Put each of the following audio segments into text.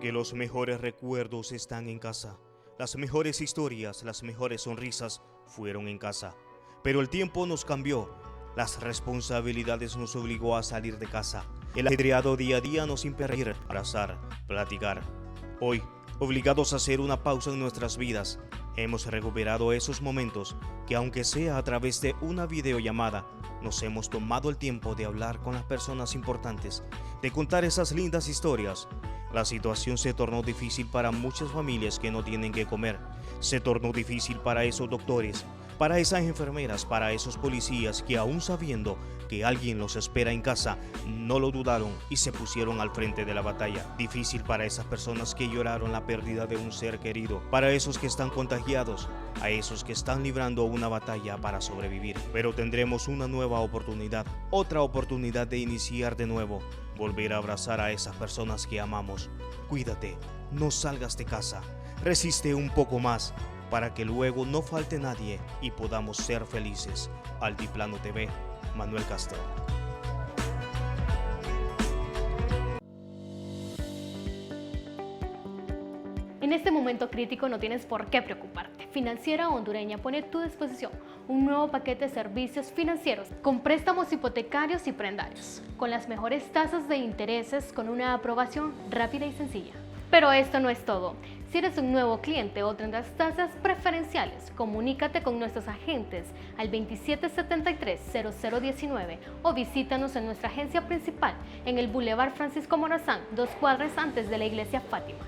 porque los mejores recuerdos están en casa. Las mejores historias, las mejores sonrisas fueron en casa. Pero el tiempo nos cambió. Las responsabilidades nos obligó a salir de casa. El ajetreado día a día nos impide ir, abrazar, platicar. Hoy, obligados a hacer una pausa en nuestras vidas, hemos recuperado esos momentos que, aunque sea a través de una videollamada, nos hemos tomado el tiempo de hablar con las personas importantes, de contar esas lindas historias. La situación se tornó difícil para muchas familias que no tienen que comer. Se tornó difícil para esos doctores, para esas enfermeras, para esos policías que, aún sabiendo que alguien los espera en casa, no lo dudaron y se pusieron al frente de la batalla. Difícil para esas personas que lloraron la pérdida de un ser querido, para esos que están contagiados, a esos que están librando una batalla para sobrevivir. Pero tendremos una nueva oportunidad, otra oportunidad de iniciar de nuevo, volver a abrazar a esas personas que amamos. Cuídate, no salgas de casa, resiste un poco más, para que luego no falte nadie y podamos ser felices. Altiplano TV, Manuel Castro. En este momento crítico no tienes por qué preocuparte. Financiera Hondureña pone a tu disposición un nuevo paquete de servicios financieros con préstamos hipotecarios y prendarios, con las mejores tasas de intereses, con una aprobación rápida y sencilla. Pero esto no es todo. Si eres un nuevo cliente o tendrás tasas preferenciales, comunícate con nuestros agentes al 2773-0019 o visítanos en nuestra agencia principal en el Boulevard Francisco Morazán, 2 cuadras antes de la Iglesia Fátima.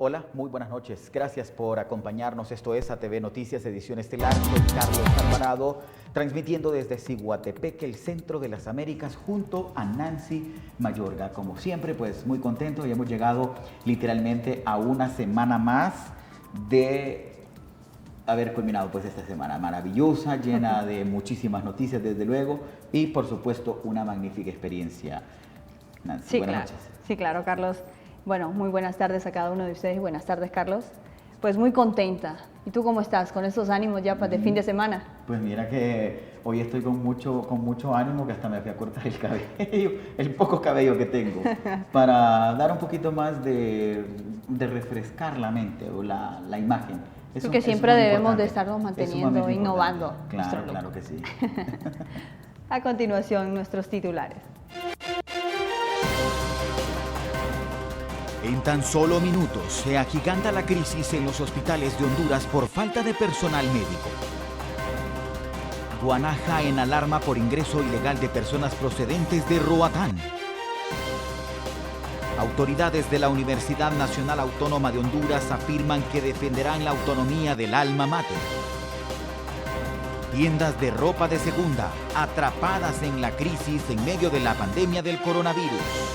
Hola, muy buenas noches. Gracias por acompañarnos. Esto es ATV Noticias, edición estelar. Soy Carlos Alvarado, transmitiendo desde Ciguatepec, el centro de las Américas, junto a Nancy Mayorga. Como siempre, pues muy contento y hemos llegado literalmente a una semana más de haber culminado pues esta semana maravillosa, llena de muchísimas noticias, desde luego, y por supuesto una magnífica experiencia. Nancy, Sí, buenas claro. noches. Sí, claro, Carlos. Bueno, muy buenas tardes a cada uno de ustedes. Buenas tardes, Carlos. Pues muy contenta. ¿Y tú cómo estás con esos ánimos ya de fin de semana? Pues mira que hoy estoy con mucho ánimo, que hasta me fui a cortar el cabello, el poco cabello que tengo, para dar un poquito más de refrescar la mente o la imagen. Porque siempre muy debemos importante. de estarnos Es manteniendo, sumamente innovando. importante. nuestro Claro, look. claro que sí. A continuación, nuestros titulares. En tan solo minutos se agiganta la crisis en los hospitales de Honduras por falta de personal médico. Guanaja en alarma por ingreso ilegal de personas procedentes de Roatán. Autoridades de la Universidad Nacional Autónoma de Honduras afirman que defenderán la autonomía del alma mater. Tiendas de ropa de segunda atrapadas en la crisis en medio de la pandemia del coronavirus.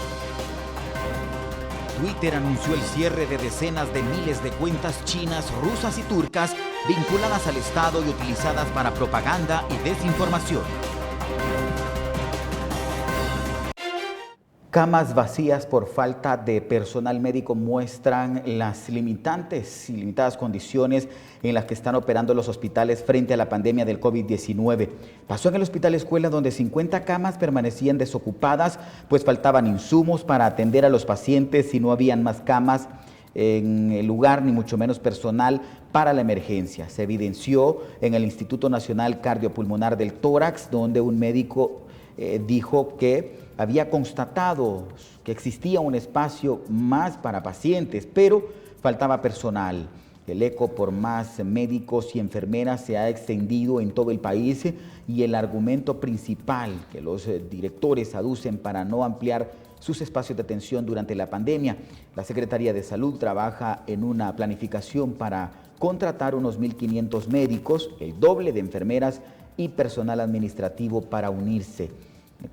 Twitter anunció el cierre de decenas de miles de cuentas chinas, rusas y turcas vinculadas al Estado y utilizadas para propaganda y desinformación. Camas vacías por falta de personal médico muestran las limitadas condiciones en las que están operando los hospitales frente a la pandemia del COVID-19. Pasó en el Hospital Escuela, donde 50 camas permanecían desocupadas, pues faltaban insumos para atender a los pacientes y no habían más camas en el lugar, ni mucho menos personal para la emergencia. Se evidenció en el Instituto Nacional Cardiopulmonar del Tórax, donde un médico dijo que había constatado que existía un espacio más para pacientes, pero faltaba personal. El eco por más médicos y enfermeras se ha extendido en todo el país y el argumento principal que los directores aducen para no ampliar sus espacios de atención durante la pandemia. La Secretaría de Salud trabaja en una planificación para contratar unos 1.500 médicos, el doble de enfermeras y personal administrativo para unirse.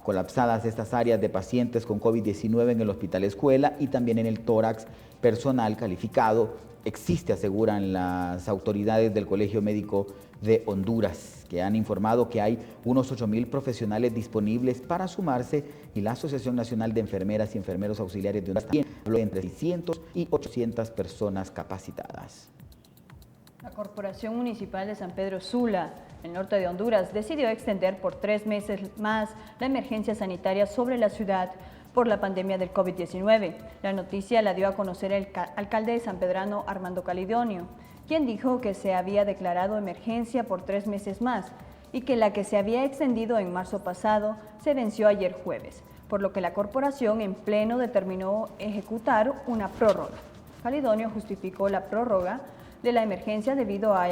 colapsadas estas áreas de pacientes con COVID-19 en el Hospital Escuela y también en el tórax. Personal calificado existe, aseguran las autoridades del Colegio Médico de Honduras, que han informado que hay unos 8,000 profesionales disponibles para sumarse, y la Asociación Nacional de Enfermeras y Enfermeros Auxiliares de Honduras tiene entre 600 y 800 personas capacitadas. La Corporación Municipal de San Pedro Sula, el norte de Honduras, decidió extender por 3 meses más la emergencia sanitaria sobre la ciudad por la pandemia del COVID-19. La noticia la dio a conocer el alcalde de sanpedrano, Armando Calidonio, quien dijo que se había declarado emergencia por 3 meses más y que la que se había extendido en marzo pasado se venció ayer jueves, por lo que la corporación en pleno determinó ejecutar una prórroga. Calidonio justificó la prórroga de la emergencia debido a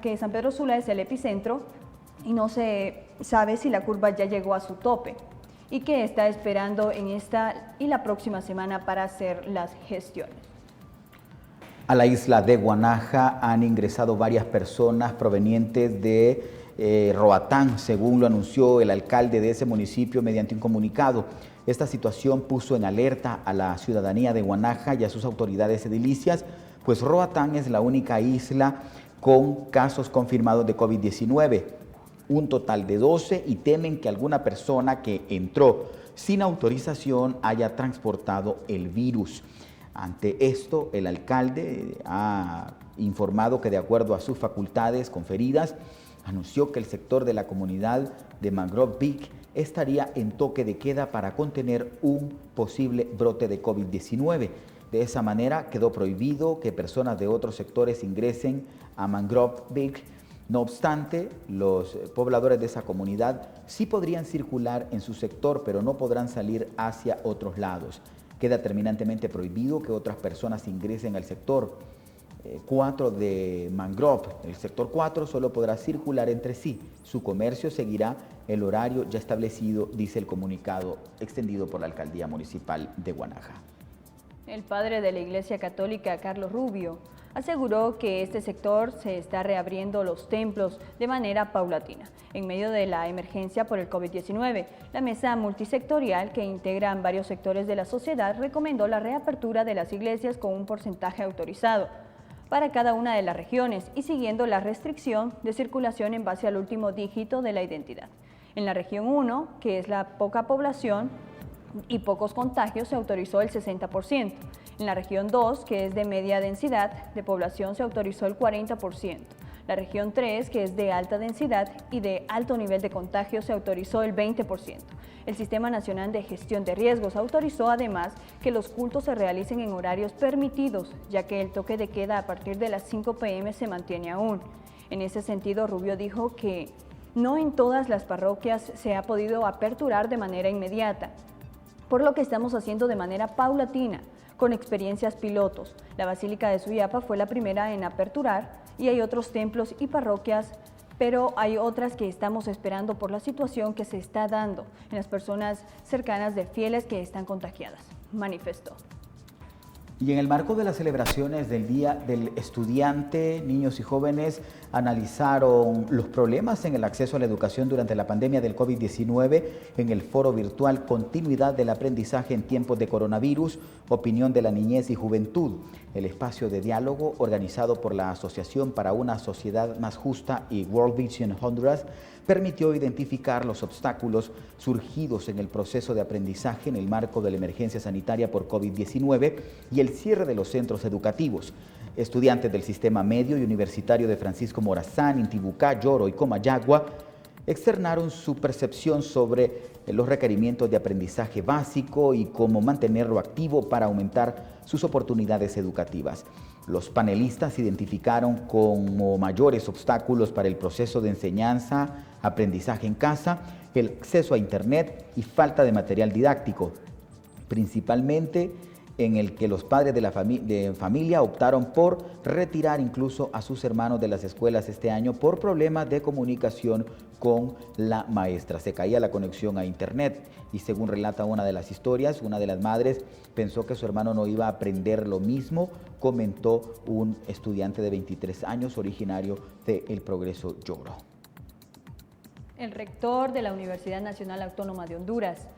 que San Pedro Sula es el epicentro y no se sabe si la curva ya llegó a su tope, y que está esperando en esta y la próxima semana para hacer las gestiones. A la isla de Guanaja han ingresado varias personas provenientes de Roatán, según lo anunció el alcalde de ese municipio mediante un comunicado. Esta situación puso en alerta a la ciudadanía de Guanaja y a sus autoridades edilicias, pues Roatán es la única isla con casos confirmados de COVID-19. Un total de 12, y temen que alguna persona que entró sin autorización haya transportado el virus. Ante esto, el alcalde ha informado que, de acuerdo a sus facultades conferidas, anunció que el sector de la comunidad de Mangrove Beach estaría en toque de queda para contener un posible brote de COVID-19. De esa manera quedó prohibido que personas de otros sectores ingresen a Mangrove Beach. No obstante, los pobladores de esa comunidad sí podrían circular en su sector, pero no podrán salir hacia otros lados. Queda terminantemente prohibido que otras personas ingresen al sector 4 de Mangrove. El sector 4 solo podrá circular entre sí. Su comercio seguirá el horario ya establecido, dice el comunicado extendido por la Alcaldía Municipal de Guanaja. El padre de la Iglesia Católica, Carlos Rubio, aseguró que este sector se está reabriendo los templos de manera paulatina en medio de la emergencia por el COVID-19. La mesa multisectorial, que integran varios sectores de la sociedad, recomendó la reapertura de las iglesias con un porcentaje autorizado para cada una de las regiones y siguiendo la restricción de circulación en base al último dígito de la identidad. En la región 1, que es la poca población y pocos contagios, se autorizó el 60%. En la región 2, que es de media densidad de población, se autorizó el 40%. La región 3, que es de alta densidad y de alto nivel de contagio, se autorizó el 20%. El Sistema Nacional de Gestión de Riesgos autorizó además que los cultos se realicen en horarios permitidos, ya que el toque de queda a partir de las 5 p.m. se mantiene aún. En ese sentido, Rubio dijo que no en todas las parroquias se ha podido aperturar de manera inmediata, por lo que estamos haciendo de manera paulatina, con experiencias pilotos. La Basílica de Suyapa fue la primera en aperturar y hay otros templos y parroquias, pero hay otras que estamos esperando por la situación que se está dando en las personas cercanas de fieles que están contagiadas, manifestó. Y en el marco de las celebraciones del Día del Estudiante, niños y jóvenes analizaron los problemas en el acceso a la educación durante la pandemia del COVID-19 en el foro virtual Continuidad del Aprendizaje en Tiempos de Coronavirus, Opinión de la Niñez y Juventud, el espacio de diálogo organizado por la Asociación para una Sociedad Más Justa y World Vision Honduras, permitió identificar los obstáculos surgidos en el proceso de aprendizaje en el marco de la emergencia sanitaria por COVID-19 y el cierre de los centros educativos. Estudiantes del sistema medio y universitario de Francisco Morazán, Intibucá, Lloro y Comayagua externaron su percepción sobre los requerimientos de aprendizaje básico y cómo mantenerlo activo para aumentar sus oportunidades educativas. Los panelistas identificaron como mayores obstáculos para el proceso de enseñanza, aprendizaje en casa, el acceso a Internet y falta de material didáctico, principalmente en el que los padres de familia optaron por retirar incluso a sus hermanos de las escuelas este año por problemas de comunicación con la maestra. Se caía la conexión a Internet y, según relata una de las historias, una de las madres pensó que su hermano no iba a aprender lo mismo, comentó un estudiante de 23 años originario de El Progreso, Lloro. El rector de la Universidad Nacional Autónoma de Honduras,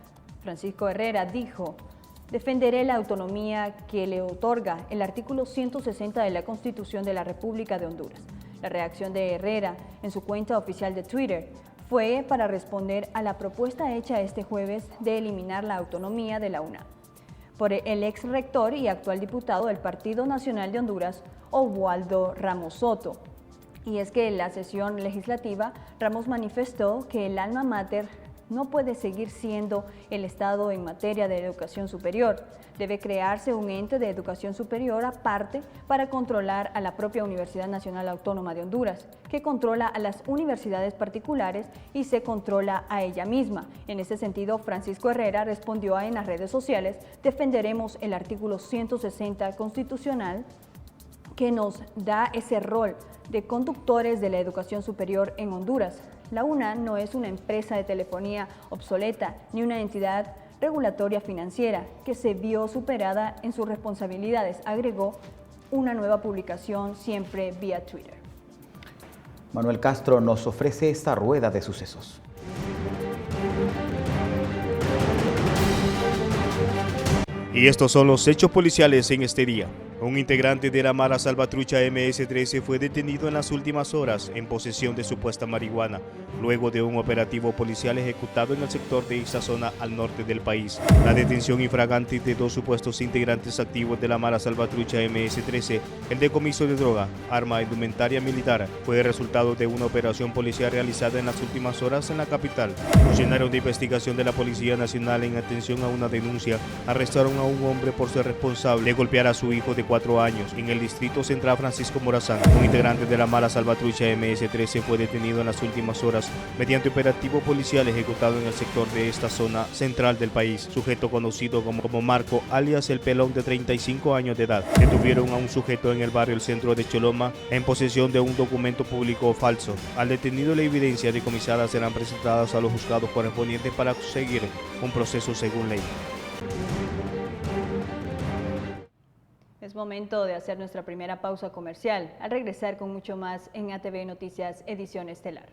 Francisco Herrera, dijo: defenderé la autonomía que le otorga el artículo 160 de la Constitución de la República de Honduras. La reacción de Herrera en su cuenta oficial de Twitter fue para responder a la propuesta hecha este jueves de eliminar la autonomía de la UNAM por el ex rector y actual diputado del Partido Nacional de Honduras, Oswaldo Ramos Soto. Y es que en la sesión legislativa, Ramos manifestó que el alma mater no puede seguir siendo el Estado en materia de educación superior. Debe crearse un ente de educación superior aparte para controlar a la propia Universidad Nacional Autónoma de Honduras, que controla a las universidades particulares y se controla a ella misma. En ese sentido, Francisco Herrera respondió en las redes sociales: defenderemos el artículo 160 constitucional que nos da ese rol de conductores de la educación superior en Honduras. La UNAM no es una empresa de telefonía obsoleta ni una entidad regulatoria financiera que se vio superada en sus responsabilidades, agregó una nueva publicación siempre vía Twitter. Manuel Castro nos ofrece esta rueda de sucesos. Y estos son los hechos policiales en este día. Un integrante de la Mara Salvatrucha MS-13 fue detenido en las últimas horas en posesión de supuesta marihuana, luego de un operativo policial ejecutado en el sector de esta zona al norte del país. La detención infragante de dos supuestos integrantes activos de la Mara Salvatrucha MS-13, el decomiso de droga, arma e indumentaria militar, fue el resultado de una operación policial realizada en las últimas horas en la capital. Funcionarios de investigación de la Policía Nacional, en atención a una denuncia, arrestaron a un hombre por ser responsable de golpear a su hijo de 4 años en el distrito central Francisco Morazán. Un integrante de la Mara Salvatrucha MS-13 fue detenido en las últimas horas mediante operativo policial ejecutado en el sector de esta zona central del país. Sujeto conocido como Marco, alias El Pelón, de 35 años de edad. Detuvieron a un sujeto en el barrio El Centro de Choloma en posesión de un documento público falso. Al detenido, la evidencia decomisada serán presentadas a los juzgados correspondientes para seguir un proceso según ley. Es momento de hacer nuestra primera pausa comercial. Al regresar con mucho más en ATV Noticias, edición estelar.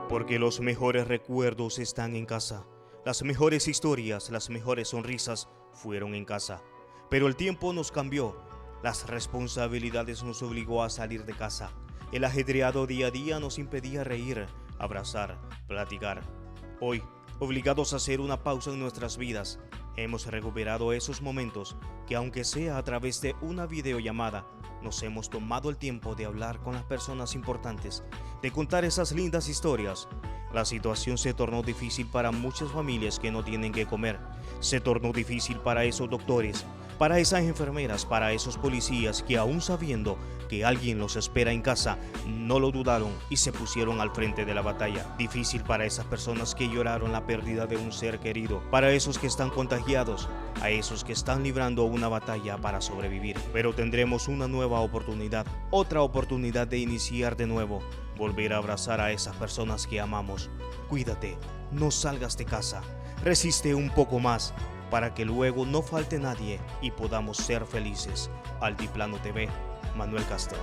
Porque los mejores recuerdos están en casa. Las mejores historias, las mejores sonrisas fueron en casa. Pero el tiempo nos cambió. Las responsabilidades nos obligó a salir de casa. El ajetreado día a día nos impedía reír, abrazar, platicar. Hoy, obligados a hacer una pausa en nuestras vidas, hemos recuperado esos momentos que, aunque sea a través de una videollamada, nos hemos tomado el tiempo de hablar con las personas importantes, de contar esas lindas historias. La situación se tornó difícil para muchas familias que no tienen que comer. Se tornó difícil para esos doctores, para esas enfermeras, para esos policías que, aún sabiendo que alguien los espera en casa, no lo dudaron y se pusieron al frente de la batalla. Difícil para esas personas que lloraron la pérdida de un ser querido, para esos que están contagiados, a esos que están librando una batalla para sobrevivir. Pero tendremos una nueva oportunidad, otra oportunidad de iniciar de nuevo, volver a abrazar a esas personas que amamos. Cuídate, no salgas de casa, resiste un poco más, para que luego no falte nadie y podamos ser felices. Altiplano TV, Manuel Castro.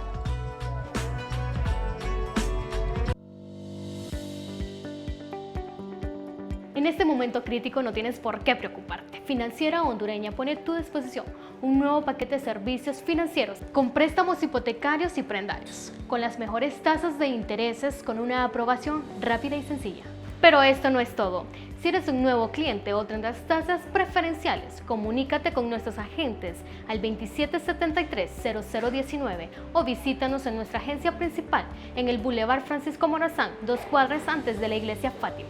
En En este momento crítico no tienes por qué preocuparte. Financiera Hondureña pone a tu disposición un nuevo paquete de servicios financieros con préstamos hipotecarios y prendarios, con las mejores tasas de intereses, con una aprobación rápida y sencilla. Pero esto no es todo. Si eres un nuevo cliente o tendrás tasas preferenciales, comunícate con nuestros agentes al 2773-0019 o visítanos en nuestra agencia principal en el Boulevard Francisco Morazán, 2 cuadras antes de la Iglesia Fátima.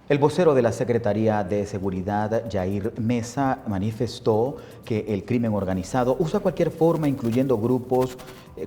El vocero de la Secretaría de Seguridad, Jair Mesa, manifestó que el crimen organizado usa cualquier forma, incluyendo grupos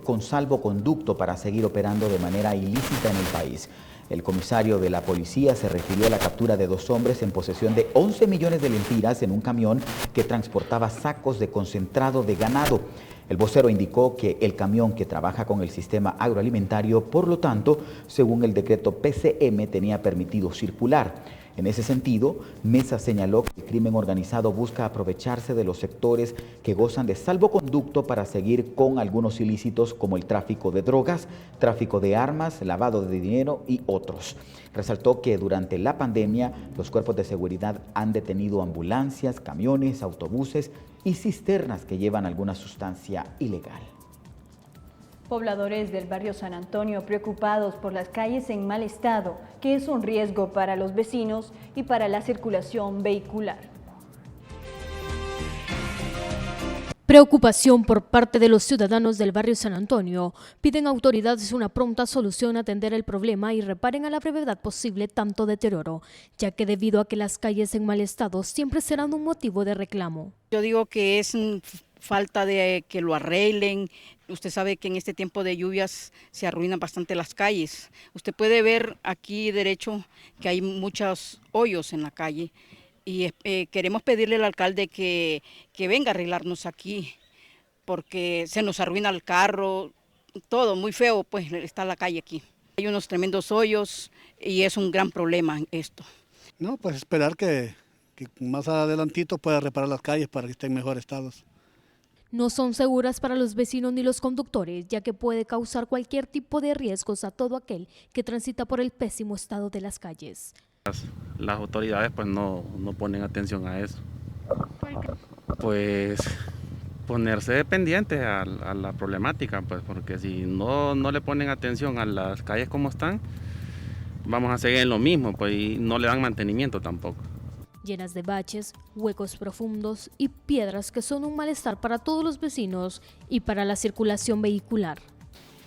con salvoconducto, para seguir operando de manera ilícita en el país. El comisario de la policía se refirió a la captura de 2 hombres en posesión de 11 millones de lempiras en un camión que transportaba sacos de concentrado de ganado. El vocero indicó que el camión que trabaja con el sistema agroalimentario, por lo tanto, según el decreto PCM, tenía permitido circular. En ese sentido, Mesa señaló que el crimen organizado busca aprovecharse de los sectores que gozan de salvoconducto para seguir con algunos ilícitos como el tráfico de drogas, tráfico de armas, lavado de dinero y otros. Resaltó que durante la pandemia los cuerpos de seguridad han detenido ambulancias, camiones, autobuses y cisternas que llevan alguna sustancia ilegal. Pobladores del barrio San Antonio preocupados por las calles en mal estado, que es un riesgo para los vecinos y para la circulación vehicular. Preocupación por parte de los ciudadanos del barrio San Antonio. Piden a autoridades una pronta solución a atender el problema y reparen a la brevedad posible tanto deterioro, ya que debido a que las calles en mal estado siempre serán un motivo de reclamo. Yo digo que es falta de que lo arreglen. Usted sabe que en este tiempo de lluvias se arruinan bastante las calles. Usted puede ver aquí derecho que hay muchos hoyos en la calle. Y queremos pedirle al alcalde que venga a arreglarnos aquí, porque se nos arruina el carro, todo muy feo, pues está la calle aquí. Hay unos tremendos hoyos y es un gran problema esto. No, pues esperar que más adelantito pueda reparar las calles para que estén en mejor estado. No son seguras para los vecinos ni los conductores, ya que puede causar cualquier tipo de riesgos a todo aquel que transita por el pésimo estado de las calles. Las autoridades pues no ponen atención a eso. Pues ponerse pendientes a la problemática, pues porque si no le ponen atención a las calles como están, vamos a seguir en lo mismo, pues y no le dan mantenimiento tampoco. Llenas de baches, huecos profundos y piedras que son un malestar para todos los vecinos y para la circulación vehicular.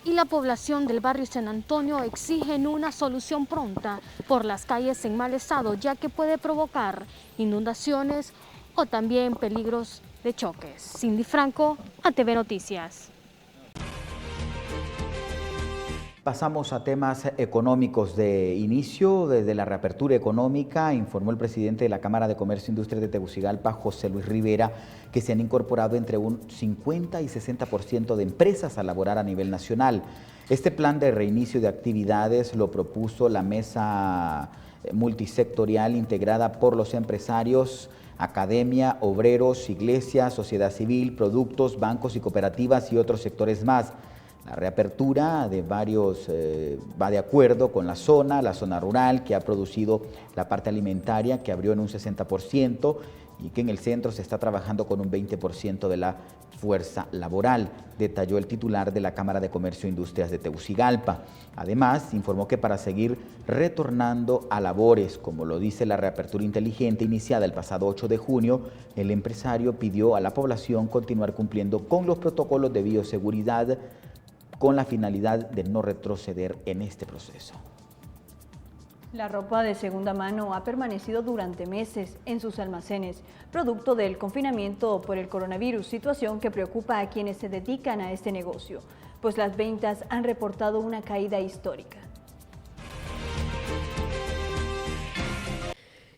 Y la población del barrio San Antonio exigen una solución pronta por las calles en mal estado, ya que puede provocar inundaciones o también peligros de choques. Cindy Franco, ATV Noticias. Pasamos a temas económicos de inicio. Desde la reapertura económica, informó el presidente de la Cámara de Comercio e Industria de Tegucigalpa, José Luis Rivera, que se han incorporado entre un 50 y 60% de empresas a laborar a nivel nacional. Este plan de reinicio de actividades lo propuso la mesa multisectorial integrada por los empresarios, academia, obreros, iglesias, sociedad civil, productos, bancos y cooperativas y otros sectores más. La reapertura de varios va de acuerdo con la zona rural, que ha producido la parte alimentaria, que abrió en un 60%, y que en el centro se está trabajando con un 20% de la fuerza laboral, detalló el titular de la Cámara de Comercio e Industrias de Tegucigalpa. Además, informó que para seguir retornando a labores, como lo dice la reapertura inteligente iniciada el pasado 8 de junio, el empresario pidió a la población continuar cumpliendo con los protocolos de bioseguridad, con la finalidad de no retroceder en este proceso. La ropa de segunda mano ha permanecido durante meses en sus almacenes, producto del confinamiento por el coronavirus, situación que preocupa a quienes se dedican a este negocio, pues las ventas han reportado una caída histórica.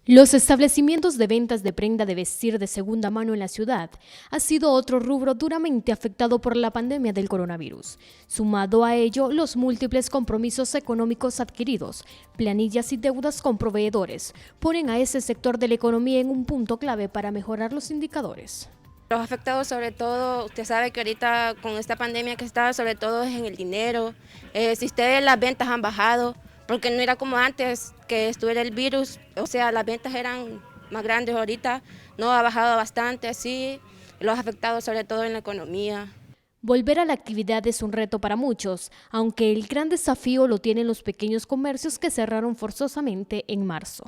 Los establecimientos de ventas de prenda de vestir de segunda mano en la ciudad ha sido otro rubro duramente afectado por la pandemia del coronavirus. Sumado a ello, los múltiples compromisos económicos adquiridos, planillas y deudas con proveedores, ponen a ese sector de la economía en un punto clave para mejorar los indicadores. Los afectados sobre todo, usted sabe que ahorita con esta pandemia que está, sobre todo es en el dinero. Si ustedes las ventas han bajado, porque no era como antes que estuviera el virus, o sea, las ventas eran más grandes ahorita, no ha bajado bastante, sí, los afectados sobre todo en la economía. Volver a la actividad es un reto para muchos, aunque el gran desafío lo tienen los pequeños comercios que cerraron forzosamente en marzo.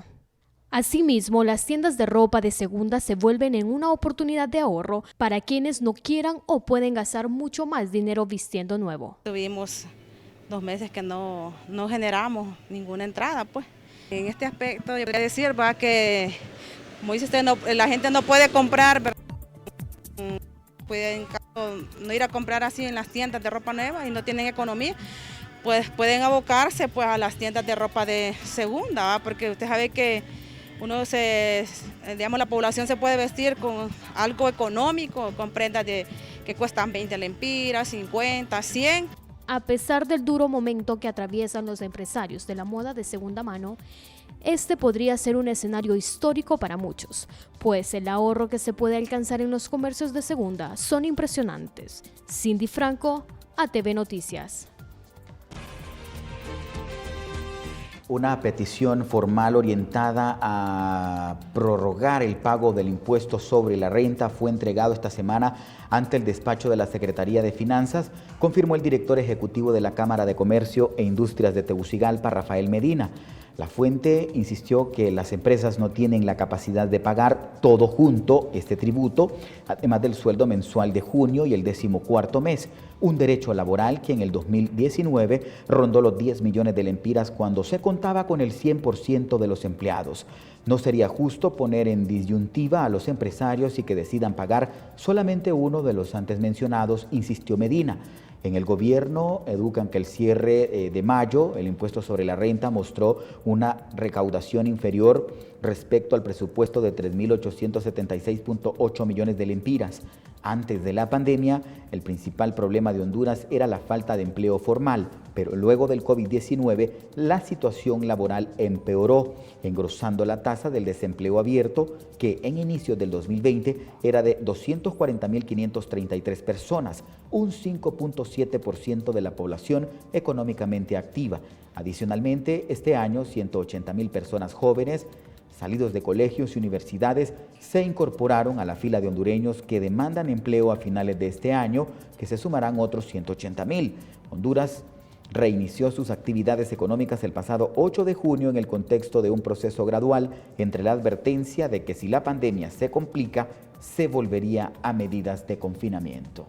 Asimismo, las tiendas de ropa de segunda se vuelven en una oportunidad de ahorro para quienes no quieran o pueden gastar mucho más dinero vistiendo nuevo. Tuvimos 2 meses que no generamos ninguna entrada, pues. En este aspecto yo quería decir, va, que como dice usted, la gente no puede comprar, ¿verdad? Puede en caso no ir a comprar así en las tiendas de ropa nueva y no tienen economía, pues pueden abocarse pues a las tiendas de ropa de segunda, ¿va? Porque usted sabe que la población se puede vestir con algo económico, con prendas que cuestan 20 lempiras, 50, 100. A pesar del duro momento que atraviesan los empresarios de la moda de segunda mano, este podría ser un escenario histórico para muchos, pues el ahorro que se puede alcanzar en los comercios de segunda son impresionantes. Cindy Franco, ATV Noticias. Una petición formal orientada a prorrogar el pago del impuesto sobre la renta fue entregado esta semana ante el despacho de la Secretaría de Finanzas, confirmó el director ejecutivo de la Cámara de Comercio e Industrias de Tegucigalpa, Rafael Medina. La fuente insistió que las empresas no tienen la capacidad de pagar todo junto este tributo, además del sueldo mensual de junio y el 14º mes, un derecho laboral que en el 2019 rondó los 10 millones de lempiras cuando se contaba con el 100% de los empleados. No sería justo poner en disyuntiva a los empresarios y que decidan pagar solamente uno de los antes mencionados, insistió Medina. En el gobierno educan que el cierre de mayo, el impuesto sobre la renta mostró una recaudación inferior respecto al presupuesto de 3.876.8 millones de lempiras. Antes de la pandemia, el principal problema de Honduras era la falta de empleo formal, pero luego del COVID-19, la situación laboral empeoró, engrosando la tasa del desempleo abierto, que en inicios del 2020 era de 240.533 personas, un 5.7% de la población económicamente activa. Adicionalmente, este año, 180.000 personas jóvenes, salidos de colegios y universidades, se incorporaron a la fila de hondureños que demandan empleo a finales de este año, que se sumarán otros 180.000. Honduras reinició sus actividades económicas el pasado 8 de junio en el contexto de un proceso gradual entre la advertencia de que si la pandemia se complica, se volvería a medidas de confinamiento.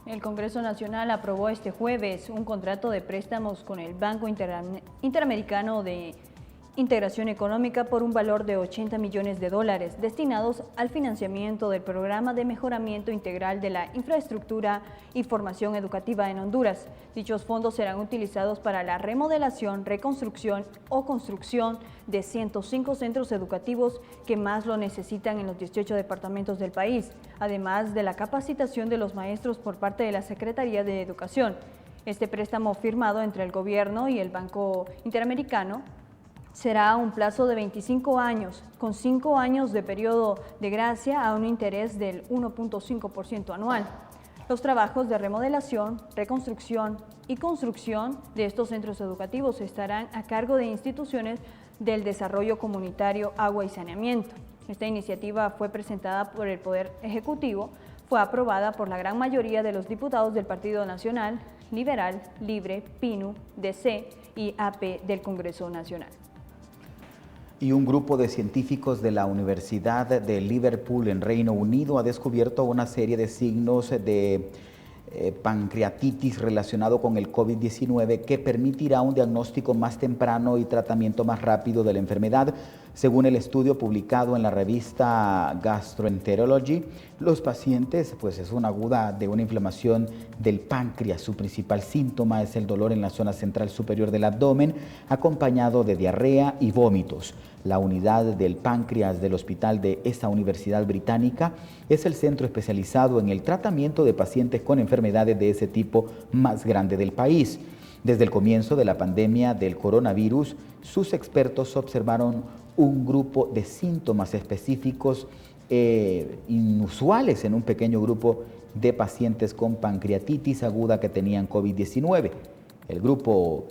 El Congreso Nacional aprobó este jueves un contrato de préstamos con el Banco Interamericano de Integración Económica por un valor de $80 millones destinados al financiamiento del programa de mejoramiento integral de la infraestructura y formación educativa en Honduras. Dichos fondos serán utilizados para la remodelación, reconstrucción o construcción de 105 centros educativos que más lo necesitan en los 18 departamentos del país, además de la capacitación de los maestros por parte de la Secretaría de Educación. Este préstamo firmado entre el gobierno y el Banco Interamericano será a un plazo de 25 años, con 5 años de periodo de gracia a un interés del 1.5% anual. Los trabajos de remodelación, reconstrucción y construcción de estos centros educativos estarán a cargo de instituciones del desarrollo comunitario, agua y saneamiento. Esta iniciativa fue presentada por el Poder Ejecutivo, fue aprobada por la gran mayoría de los diputados del Partido Nacional, Liberal, Libre, PINU, DC y AP del Congreso Nacional. Y un grupo de científicos de la Universidad de Liverpool en Reino Unido ha descubierto una serie de signos de pancreatitis relacionado con el COVID-19 que permitirá un diagnóstico más temprano y tratamiento más rápido de la enfermedad. Según el estudio publicado en la revista Gastroenterology, los pacientes es una aguda de una inflamación del páncreas. Su principal síntoma es el dolor en la zona central superior del abdomen, acompañado de diarrea y vómitos. La unidad del páncreas del hospital de esta universidad británica es el centro especializado en el tratamiento de pacientes con enfermedades de ese tipo más grande del país. Desde el comienzo de la pandemia del coronavirus, sus expertos observaron un grupo de síntomas específicos inusuales en un pequeño grupo de pacientes con pancreatitis aguda que tenían COVID-19. El grupo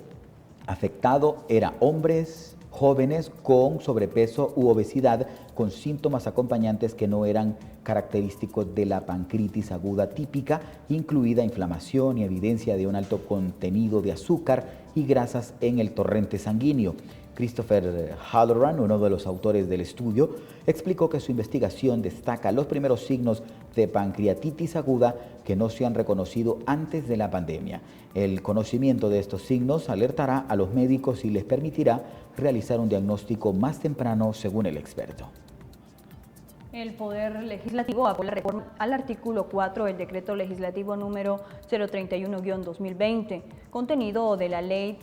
afectado era hombres jóvenes con sobrepeso u obesidad con síntomas acompañantes que no eran característicos de la pancreatitis aguda típica, incluida inflamación y evidencia de un alto contenido de azúcar y grasas en el torrente sanguíneo. Christopher Halloran, uno de los autores del estudio, explicó que su investigación destaca los primeros signos de pancreatitis aguda que no se han reconocido antes de la pandemia. El conocimiento de estos signos alertará a los médicos y les permitirá realizar un diagnóstico más temprano, según el experto. El Poder Legislativo apoya la reforma al artículo 4 del decreto legislativo número 031-2020, contenido de la Ley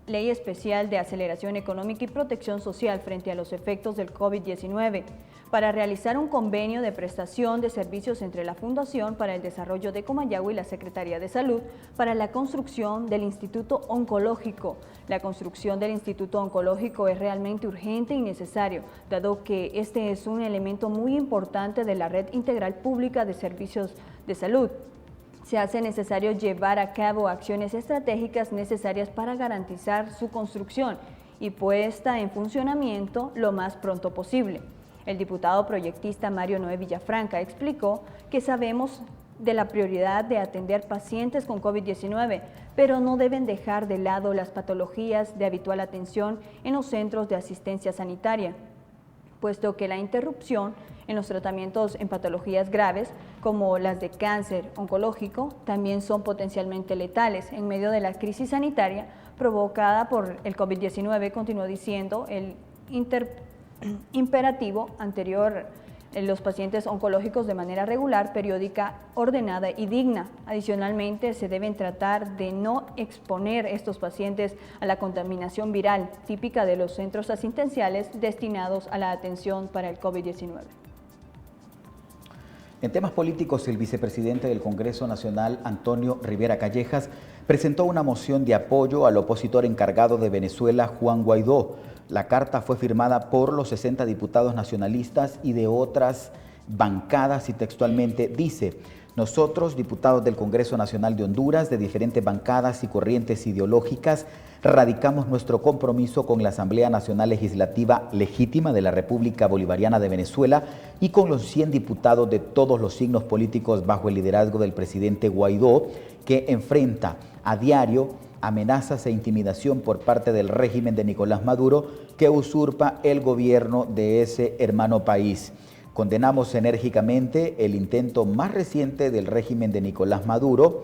Especial de Aceleración Económica y Protección Social frente a los efectos del COVID-19, para realizar un convenio de prestación de servicios entre la Fundación para el Desarrollo de Comayagua y la Secretaría de Salud para la construcción del Instituto Oncológico. La construcción del Instituto Oncológico es realmente urgente y necesario, dado que este es un elemento muy importante de la red integral pública de servicios de salud. Se hace necesario llevar a cabo acciones estratégicas necesarias para garantizar su construcción y puesta en funcionamiento lo más pronto posible. El diputado proyectista Mario Noé Villafranca explicó que sabemos de la prioridad de atender pacientes con COVID-19, pero no deben dejar de lado las patologías de habitual atención en los centros de asistencia sanitaria, puesto que la interrupción en los tratamientos en patologías graves, como las de cáncer oncológico, también son potencialmente letales. En medio de la crisis sanitaria provocada por el COVID-19, continuó diciendo el imperativo anterior, los pacientes oncológicos de manera regular, periódica, ordenada y digna. Adicionalmente, se deben tratar de no exponer estos pacientes a la contaminación viral típica de los centros asistenciales destinados a la atención para el COVID-19. En temas políticos, el vicepresidente del Congreso Nacional, Antonio Rivera Callejas, presentó una moción de apoyo al opositor encargado de Venezuela, Juan Guaidó. La carta fue firmada por los 60 diputados nacionalistas y de otras bancadas y textualmente dice: nosotros, diputados del Congreso Nacional de Honduras, de diferentes bancadas y corrientes ideológicas, radicamos nuestro compromiso con la Asamblea Nacional Legislativa Legítima de la República Bolivariana de Venezuela y con los 100 diputados de todos los signos políticos bajo el liderazgo del presidente Guaidó, que enfrenta a diario amenazas e intimidación por parte del régimen de Nicolás Maduro, que usurpa el gobierno de ese hermano país. Condenamos enérgicamente el intento más reciente del régimen de Nicolás Maduro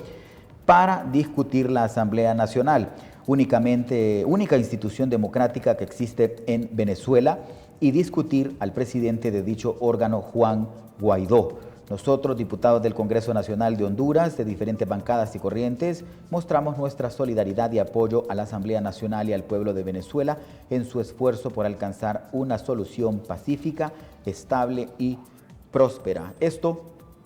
para discutir la Asamblea Nacional, única institución democrática que existe en Venezuela, y discutir al presidente de dicho órgano, Juan Guaidó. Nosotros, diputados del Congreso Nacional de Honduras, de diferentes bancadas y corrientes, mostramos nuestra solidaridad y apoyo a la Asamblea Nacional y al pueblo de Venezuela en su esfuerzo por alcanzar una solución pacífica, estable y próspera. Esto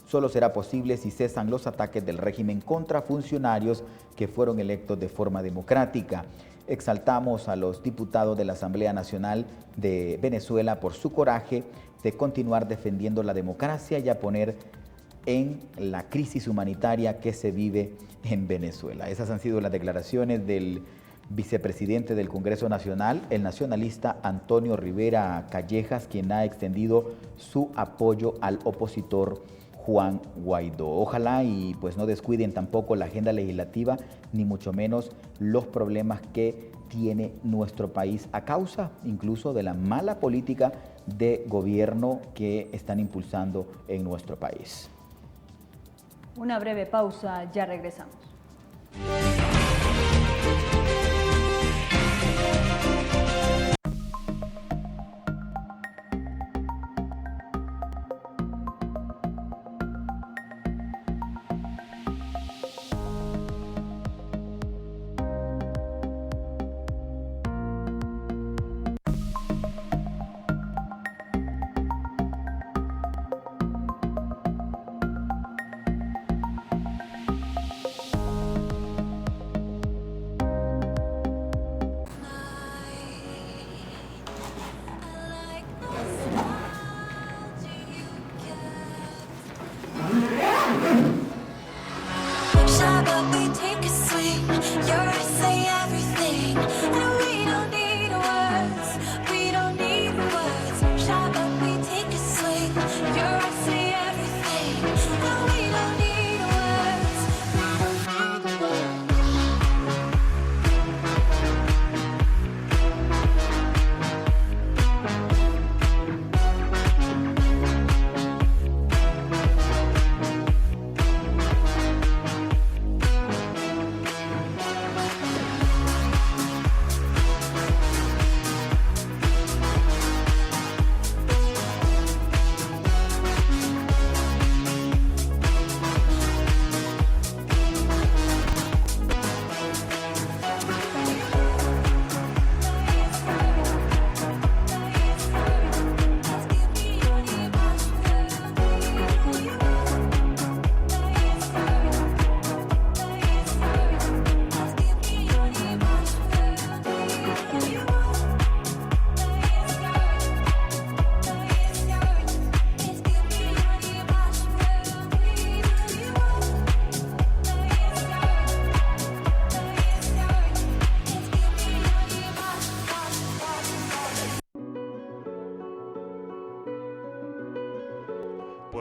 solo será posible si cesan los ataques del régimen contra funcionarios que fueron electos de forma democrática. Exaltamos a los diputados de la Asamblea Nacional de Venezuela por su coraje de continuar defendiendo la democracia y a poner en la crisis humanitaria que se vive en Venezuela. Esas han sido las declaraciones del vicepresidente del Congreso Nacional, el nacionalista Antonio Rivera Callejas, quien ha extendido su apoyo al opositor Juan Guaidó. Ojalá y pues no descuiden tampoco la agenda legislativa, ni mucho menos los problemas que tiene nuestro país a causa incluso de la mala política de gobierno que están impulsando en nuestro país. Una breve pausa, ya regresamos.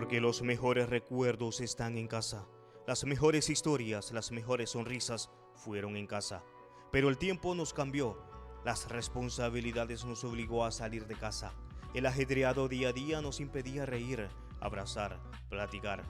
Porque los mejores recuerdos están en casa. Las mejores historias, las mejores sonrisas fueron en casa. Pero el tiempo nos cambió. Las responsabilidades nos obligó a salir de casa. El ajetreado día a día nos impedía reír, abrazar, platicar.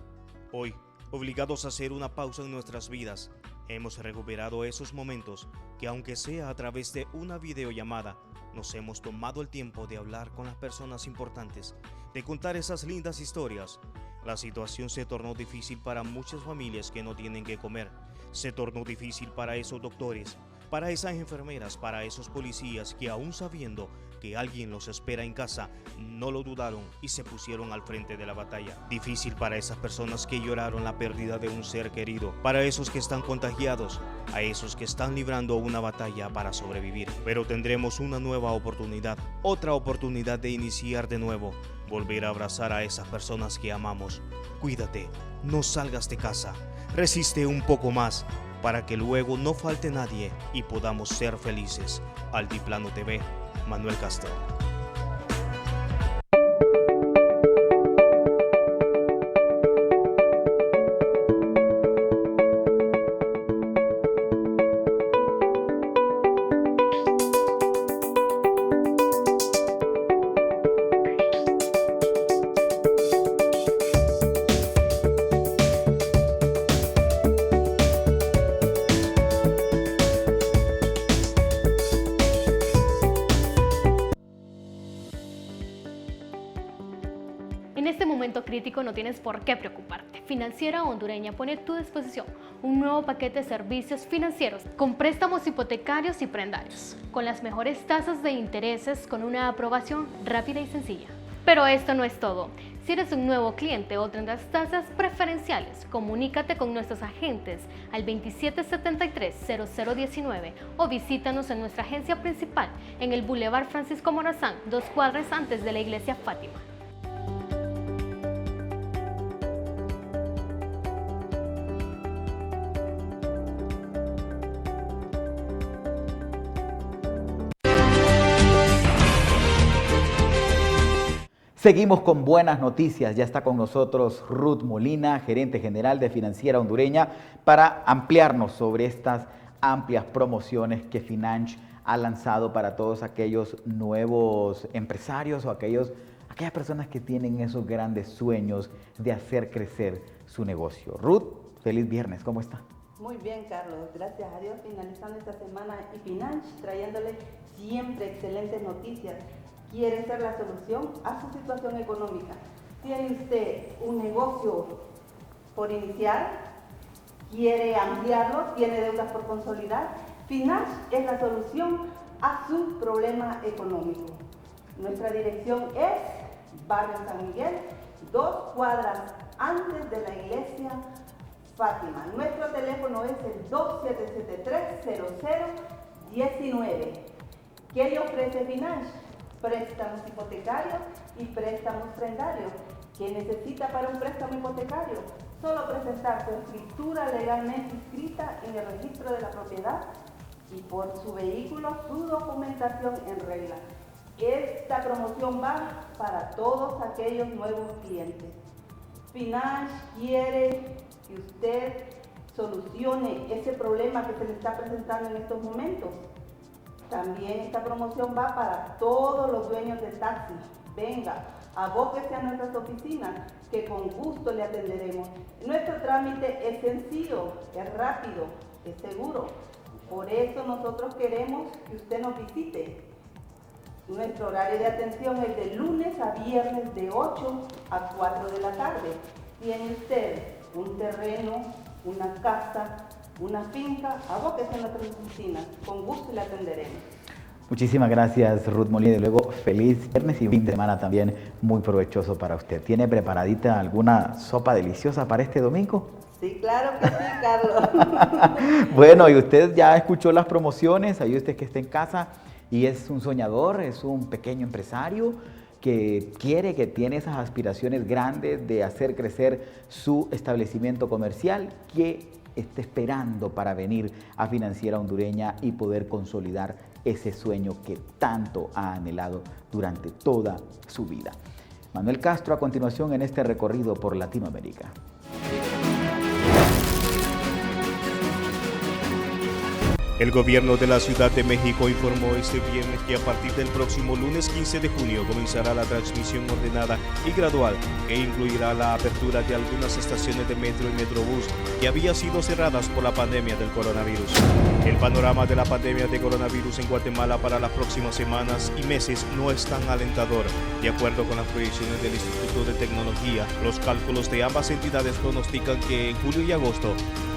Hoy, obligados a hacer una pausa en nuestras vidas, hemos recuperado esos momentos que, aunque sea a través de una videollamada, nos hemos tomado el tiempo de hablar con las personas importantes, de contar esas lindas historias. La situación se tornó difícil para muchas familias que no tienen que comer. Se tornó difícil para esos doctores, para esas enfermeras, para esos policías que, aún sabiendo que alguien los espera en casa, no lo dudaron y se pusieron al frente de la batalla. Difícil para esas personas que lloraron la pérdida de un ser querido, para esos que están contagiados, a esos que están librando una batalla para sobrevivir. Pero tendremos una nueva oportunidad, otra oportunidad de iniciar de nuevo, volver a abrazar a esas personas que amamos. Cuídate, no salgas de casa, resiste un poco más, para que luego no falte nadie y podamos ser felices. Altiplano TV, Manuel Castro. En este momento crítico no tienes por qué preocuparte. Financiera Hondureña pone a tu disposición un nuevo paquete de servicios financieros con préstamos hipotecarios y prendarios, con las mejores tasas de intereses, con una aprobación rápida y sencilla. Pero esto no es todo. Si eres un nuevo cliente o tendrás tasas preferenciales, comunícate con nuestros agentes al 2773-0019 o visítanos en nuestra agencia principal en el Boulevard Francisco Morazán, 2 cuadras antes de la Iglesia Fátima. Seguimos con buenas noticias. Ya está con nosotros Ruth Molina, gerente general de Financiera Hondureña, para ampliarnos sobre estas amplias promociones que Financh ha lanzado para todos aquellos nuevos empresarios o aquellas personas que tienen esos grandes sueños de hacer crecer su negocio. Ruth, feliz viernes, ¿cómo está? Muy bien, Carlos, gracias a Dios, finalizando esta semana y Financh trayéndole siempre excelentes noticias. Quiere ser la solución a su situación económica. ¿Tiene usted un negocio por iniciar? ¿Quiere ampliarlo? ¿Tiene deudas por consolidar? Financh es la solución a su problema económico. Nuestra dirección es Barrio San Miguel, 2 cuadras antes de la Iglesia Fátima. Nuestro teléfono es el 2773-0019. ¿Qué le ofrece Financh? Préstamos hipotecarios y préstamos prendarios. ¿Qué necesita para un préstamo hipotecario? Solo presentar su escritura legalmente inscrita en el registro de la propiedad y por su vehículo su documentación en regla. Esta promoción va para todos aquellos nuevos clientes. Financh quiere que usted solucione ese problema que se le está presentando en estos momentos. También esta promoción va para todos los dueños de taxi. Venga, abóquese a nuestras oficinas, que con gusto le atenderemos. Nuestro trámite es sencillo, es rápido, es seguro. Por eso nosotros queremos que usted nos visite. Nuestro horario de atención es de lunes a viernes de 8 a 4 de la tarde. Tiene usted un terreno, una casa, una finca, abóquese en nuestras oficinas, con gusto le atenderemos. Muchísimas gracias, Ruth Molina, y luego feliz viernes y fin de semana también muy provechoso para usted. ¿Tiene preparadita alguna sopa deliciosa para este domingo? Sí, claro que sí, Carlos. Bueno, y usted ya escuchó las promociones, ahí usted que está en casa y es un soñador, es un pequeño empresario que tiene esas aspiraciones grandes de hacer crecer su establecimiento comercial, que esté esperando para venir a Financiera Hondureña y poder consolidar ese sueño que tanto ha anhelado durante toda su vida. Manuel Castro a continuación en este recorrido por Latinoamérica. El gobierno de la Ciudad de México informó este viernes que a partir del próximo lunes 15 de junio comenzará la transmisión ordenada y gradual que incluirá la apertura de algunas estaciones de metro y metrobús que habían sido cerradas por la pandemia del coronavirus. El panorama de la pandemia de coronavirus en Guatemala para las próximas semanas y meses no es tan alentador. De acuerdo con las proyecciones del Instituto de Tecnología, los cálculos de ambas entidades pronostican que en julio y agosto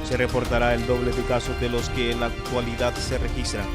se reportará el doble de casos de los que en la actualidad se registran.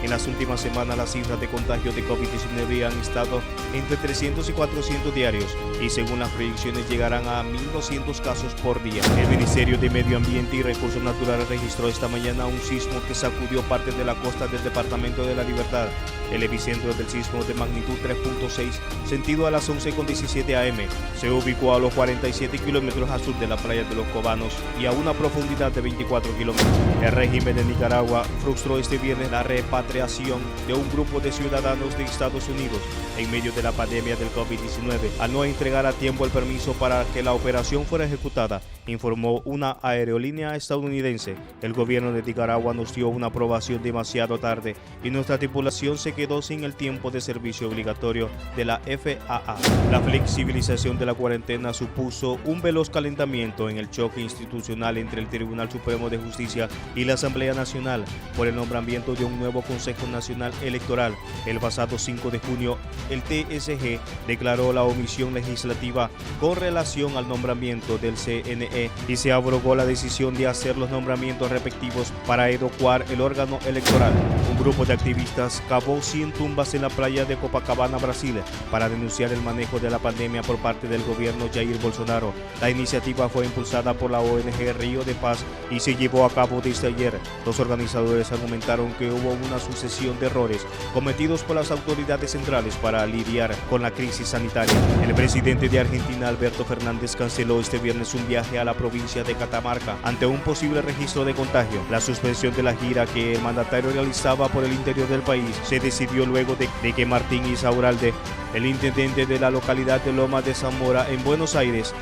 En las últimas semanas las cifras de contagio de COVID-19 han estado entre 300 y 400 diarios y según las proyecciones llegarán a 1.200 casos por día. El Ministerio de Medio Ambiente y Recursos Naturales registró esta mañana un sismo que sacudió parte de la costa del Departamento de la Libertad. El epicentro del sismo de magnitud 3.6, sentido a las 11:17 am, se ubicó a los 47 kilómetros al sur de la playa de Los Cobanos y a una profundidad de 24 kilómetros. El régimen de Nicaragua frustró este viernes la repatriación de un grupo de ciudadanos de Estados Unidos en medio de la pandemia del COVID-19 al no entregar a tiempo el permiso para que la operación fuera ejecutada, informó una aerolínea estadounidense. El gobierno de Nicaragua nos dio una aprobación demasiado tarde y nuestra tripulación se quedó sin el tiempo de servicio obligatorio de la FAA. La flexibilización de la cuarentena supuso un veloz calentamiento en el choque institucional entre el Tribunal Supremo de Justicia y la Asamblea Nacional por el nombramiento de un nuevo Consejo Nacional Electoral. El pasado 5 de junio, el TSG declaró la omisión legislativa con relación al nombramiento del CNE y se abrogó la decisión de hacer los nombramientos respectivos para adecuar el órgano electoral. Un grupo de activistas cavó 100 tumbas en la playa de Copacabana, Brasil, para denunciar el manejo de la pandemia por parte del gobierno Jair Bolsonaro. La iniciativa fue impulsada por la ONG Río de Paz y se llevó a cabo desde ayer. Los organizadores argumentaron que hubo una sucesión de errores cometidos por las autoridades centrales para lidiar con la crisis sanitaria. El presidente de Argentina, Alberto Fernández, canceló este viernes un viaje a la provincia de Catamarca ante un posible registro de contagio. La suspensión de la gira que el mandatario realizaba por el interior del país se decidió luego de que Martín Insaurralde, el intendente de la localidad de Lomas de Zamora en Buenos Aires,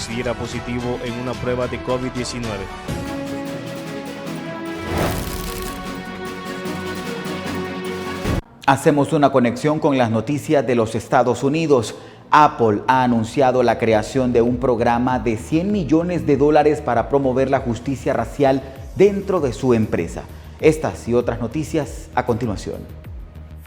diera positivo en una prueba de COVID-19. Hacemos una conexión con las noticias de los Estados Unidos. Apple ha anunciado la creación de un programa de $100 millones para promover la justicia racial dentro de su empresa. Estas y otras noticias a continuación.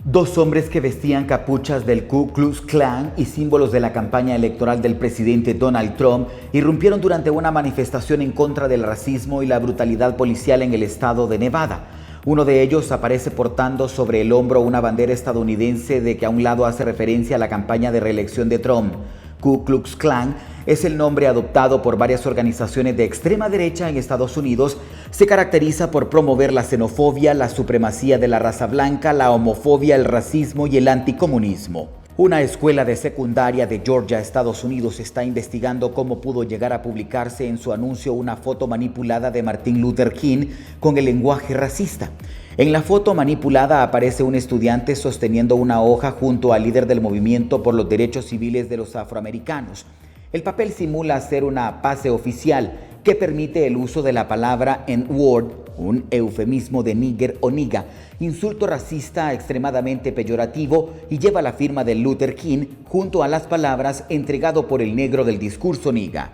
Dos hombres que vestían capuchas del Ku Klux Klan y símbolos de la campaña electoral del presidente Donald Trump irrumpieron durante una manifestación en contra del racismo y la brutalidad policial en el estado de Nevada. Uno de ellos aparece portando sobre el hombro una bandera estadounidense de que a un lado hace referencia a la campaña de reelección de Trump. Ku Klux Klan es el nombre adoptado por varias organizaciones de extrema derecha en Estados Unidos. Se caracteriza por promover la xenofobia, la supremacía de la raza blanca, la homofobia, el racismo y el anticomunismo. Una escuela de secundaria de Georgia, Estados Unidos, está investigando cómo pudo llegar a publicarse en su anuncio una foto manipulada de Martin Luther King con el lenguaje racista. En la foto manipulada aparece un estudiante sosteniendo una hoja junto al líder del movimiento por los derechos civiles de los afroamericanos. El papel simula ser una pase oficial que permite el uso de la palabra N-word, un eufemismo de nigger o niga, insulto racista extremadamente peyorativo, y lleva la firma de Luther King junto a las palabras entregado por el negro del discurso niga.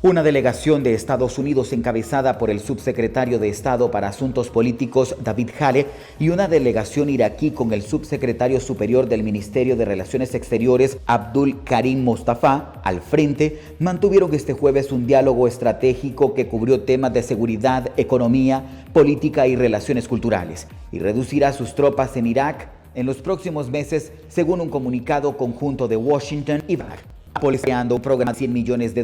Una delegación de Estados Unidos encabezada por el subsecretario de Estado para Asuntos Políticos David Hale y una delegación iraquí con el subsecretario superior del Ministerio de Relaciones Exteriores Abdul Karim Mustafa al frente mantuvieron este jueves un diálogo estratégico que cubrió temas de seguridad, economía, política y relaciones culturales, y reducirá sus tropas en Irak en los próximos meses, según un comunicado conjunto de Washington y Bagdad. Apple está creando un programa de $100 millones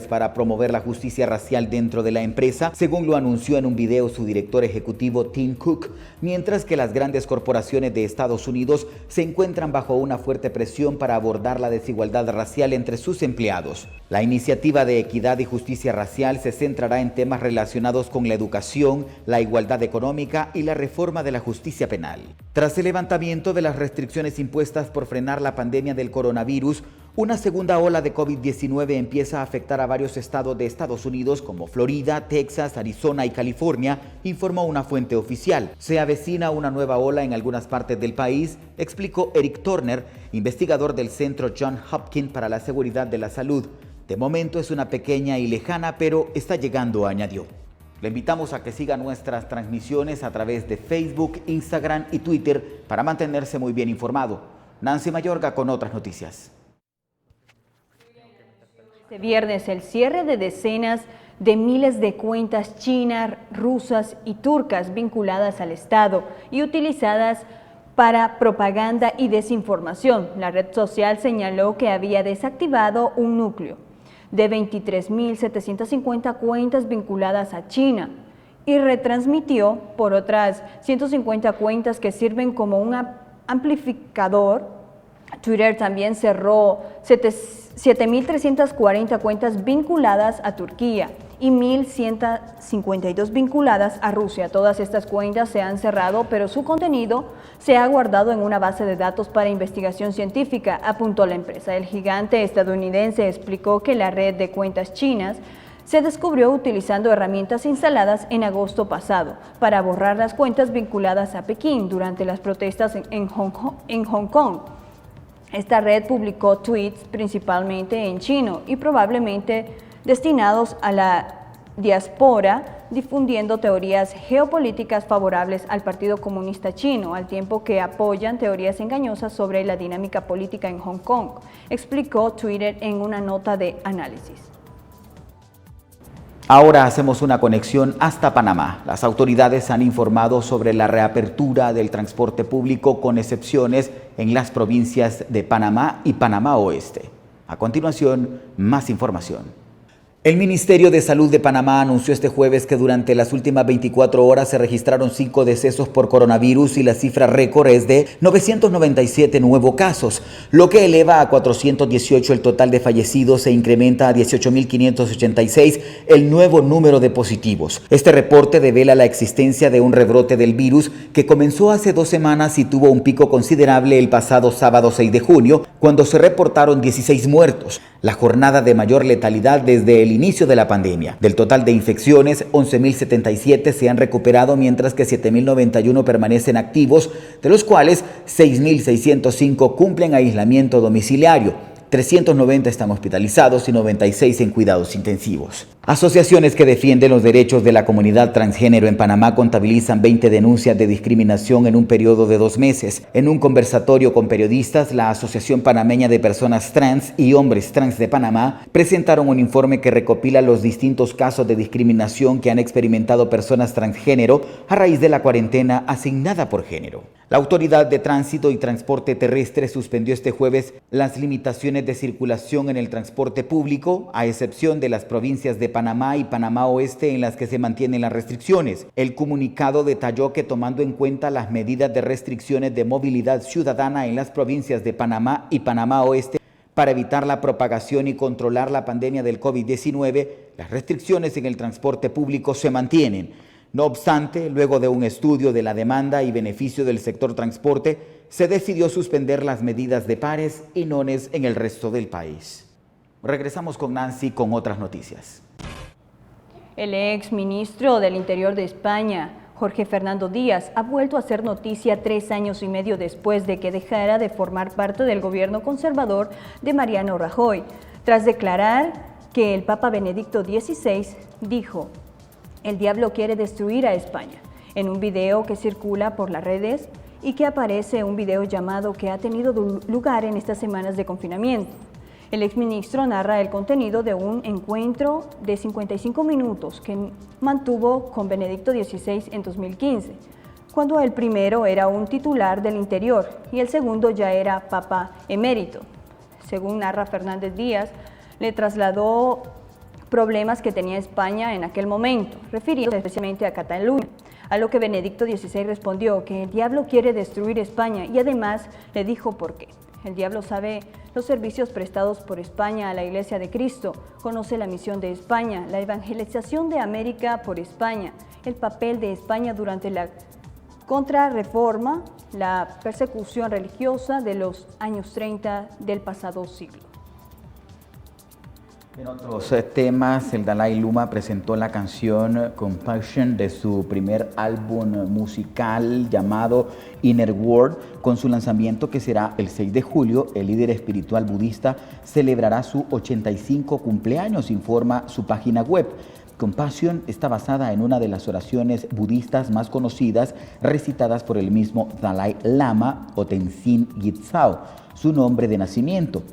para promover la justicia racial dentro de la empresa, según lo anunció en un video su director ejecutivo Tim Cook, mientras que las grandes corporaciones de Estados Unidos se encuentran bajo una fuerte presión para abordar la desigualdad racial entre sus empleados. La iniciativa de equidad y justicia racial se centrará en temas relacionados con la educación, la igualdad económica y la reforma de la justicia penal. Tras el levantamiento de las restricciones impuestas por frenar la pandemia del coronavirus, una segunda ola de COVID-19 empieza a afectar a varios estados de Estados Unidos como Florida, Texas, Arizona y California, informó una fuente oficial. Se avecina una nueva ola en algunas partes del país, explicó Eric Turner, investigador del Centro Johns Hopkins para la Seguridad de la Salud. De momento es una pequeña y lejana, pero está llegando, añadió. Le invitamos a que siga nuestras transmisiones a través de Facebook, Instagram y Twitter para mantenerse muy bien informado. Nancy Mayorga con otras noticias. Este viernes el cierre de decenas de miles de cuentas chinas, rusas y turcas vinculadas al Estado y utilizadas para propaganda y desinformación. La red social señaló que había desactivado un núcleo de 23.750 cuentas vinculadas a China y retransmitió por otras 150 cuentas que sirven como un amplificador. Twitter también cerró 7.340 cuentas vinculadas a Turquía y 1.152 vinculadas a Rusia. Todas estas cuentas se han cerrado, pero su contenido se ha guardado en una base de datos para investigación científica, apuntó la empresa. El gigante estadounidense explicó que la red de cuentas chinas se descubrió utilizando herramientas instaladas en agosto pasado para borrar las cuentas vinculadas a Pekín durante las protestas en Hong Kong. Esta red publicó tweets principalmente en chino y probablemente destinados a la diáspora, difundiendo teorías geopolíticas favorables al Partido Comunista Chino, al tiempo que apoyan teorías engañosas sobre la dinámica política en Hong Kong, explicó Twitter en una nota de análisis. Ahora hacemos una conexión hasta Panamá. Las autoridades han informado sobre la reapertura del transporte público con excepciones en las provincias de Panamá y Panamá Oeste. A continuación, más información. El Ministerio de Salud de Panamá anunció este jueves que durante las últimas 24 horas se registraron 5 decesos por coronavirus y la cifra récord es de 997 nuevos casos, lo que eleva a 418 el total de fallecidos e incrementa a 18.586 el nuevo número de positivos. Este reporte devela la existencia de un rebrote del virus que comenzó hace 2 semanas y tuvo un pico considerable el pasado sábado 6 de junio, cuando se reportaron 16 muertos, la jornada de mayor letalidad desde el inicio de la pandemia. Del total de infecciones, 11.077 se han recuperado, mientras que 7.091 permanecen activos, de los cuales 6.605 cumplen aislamiento domiciliario. 390 están hospitalizados y 96 en cuidados intensivos. Asociaciones que defienden los derechos de la comunidad transgénero en Panamá contabilizan 20 denuncias de discriminación en un periodo de 2 meses. En un conversatorio con periodistas, la Asociación Panameña de Personas Trans y Hombres Trans de Panamá presentaron un informe que recopila los distintos casos de discriminación que han experimentado personas transgénero a raíz de la cuarentena asignada por género. La Autoridad de Tránsito y Transporte Terrestre suspendió este jueves las limitaciones de circulación en el transporte público, a excepción de las provincias de Panamá y Panamá Oeste en las que se mantienen las restricciones. El comunicado detalló que, tomando en cuenta las medidas de restricciones de movilidad ciudadana en las provincias de Panamá y Panamá Oeste, para evitar la propagación y controlar la pandemia del COVID-19, las restricciones en el transporte público se mantienen. No obstante, luego de un estudio de la demanda y beneficio del sector transporte, se decidió suspender las medidas de pares y nones en el resto del país. Regresamos con Nancy con otras noticias. El ex ministro del Interior de España, Jorge Fernando Díaz, ha vuelto a hacer noticia 3 años y medio después de que dejara de formar parte del gobierno conservador de Mariano Rajoy, tras declarar que el Papa Benedicto XVI dijo: "El diablo quiere destruir a España", en un video que circula por las redes y que aparece un video llamado que ha tenido lugar en estas semanas de confinamiento. El exministro narra el contenido de un encuentro de 55 minutos que mantuvo con Benedicto XVI en 2015, cuando el primero era un titular del Interior y el segundo ya era Papa emérito. Según narra Fernández Díaz, le trasladó problemas que tenía España en aquel momento, refiriéndose especialmente a Cataluña. A lo que Benedicto XVI respondió que el diablo quiere destruir España y además le dijo por qué. El diablo sabe los servicios prestados por España a la Iglesia de Cristo, conoce la misión de España, la evangelización de América por España, el papel de España durante la contrarreforma, la persecución religiosa de los años 30 del pasado siglo. En otros temas, el Dalai Lama presentó la canción Compassion de su primer álbum musical llamado Inner World. Con su lanzamiento, que será el 6 de julio, el líder espiritual budista celebrará su 85 cumpleaños, informa su página web. Compassion está basada en una de las oraciones budistas más conocidas recitadas por el mismo Dalai Lama o Tenzin Gyatso, su nombre de nacimiento.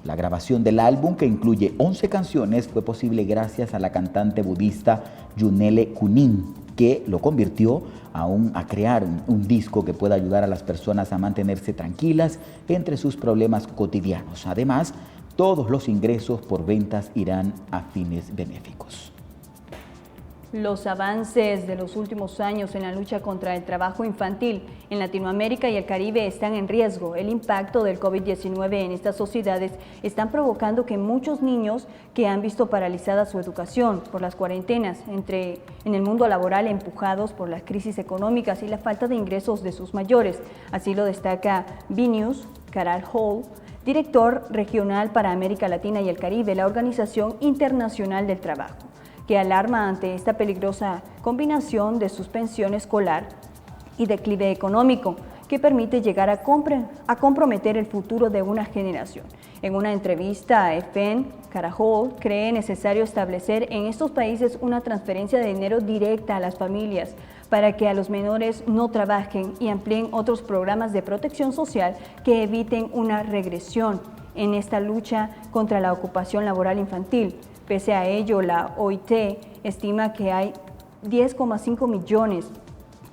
La grabación del álbum, que incluye 11 canciones, fue posible gracias a la cantante budista Yunele Kunin, que lo convirtió a crear un disco que pueda ayudar a las personas a mantenerse tranquilas entre sus problemas cotidianos. Además, todos los ingresos por ventas irán a fines benéficos. Los avances de los últimos años en la lucha contra el trabajo infantil en Latinoamérica y el Caribe están en riesgo. El impacto del COVID-19 en estas sociedades están provocando que muchos niños que han visto paralizada su educación por las cuarentenas en el mundo laboral empujados por las crisis económicas y la falta de ingresos de sus mayores. Así lo destaca B-News, Caral Hall, director regional para América Latina y el Caribe, la Organización Internacional del Trabajo, que alarma ante esta peligrosa combinación de suspensión escolar y declive económico que permite llegar a comprometer el futuro de una generación. En una entrevista a EFEN, Carajol cree necesario establecer en estos países una transferencia de dinero directa a las familias para que a los menores no trabajen y amplíen otros programas de protección social que eviten una regresión en esta lucha contra la ocupación laboral infantil. Pese a ello, la OIT estima que hay 10,5 millones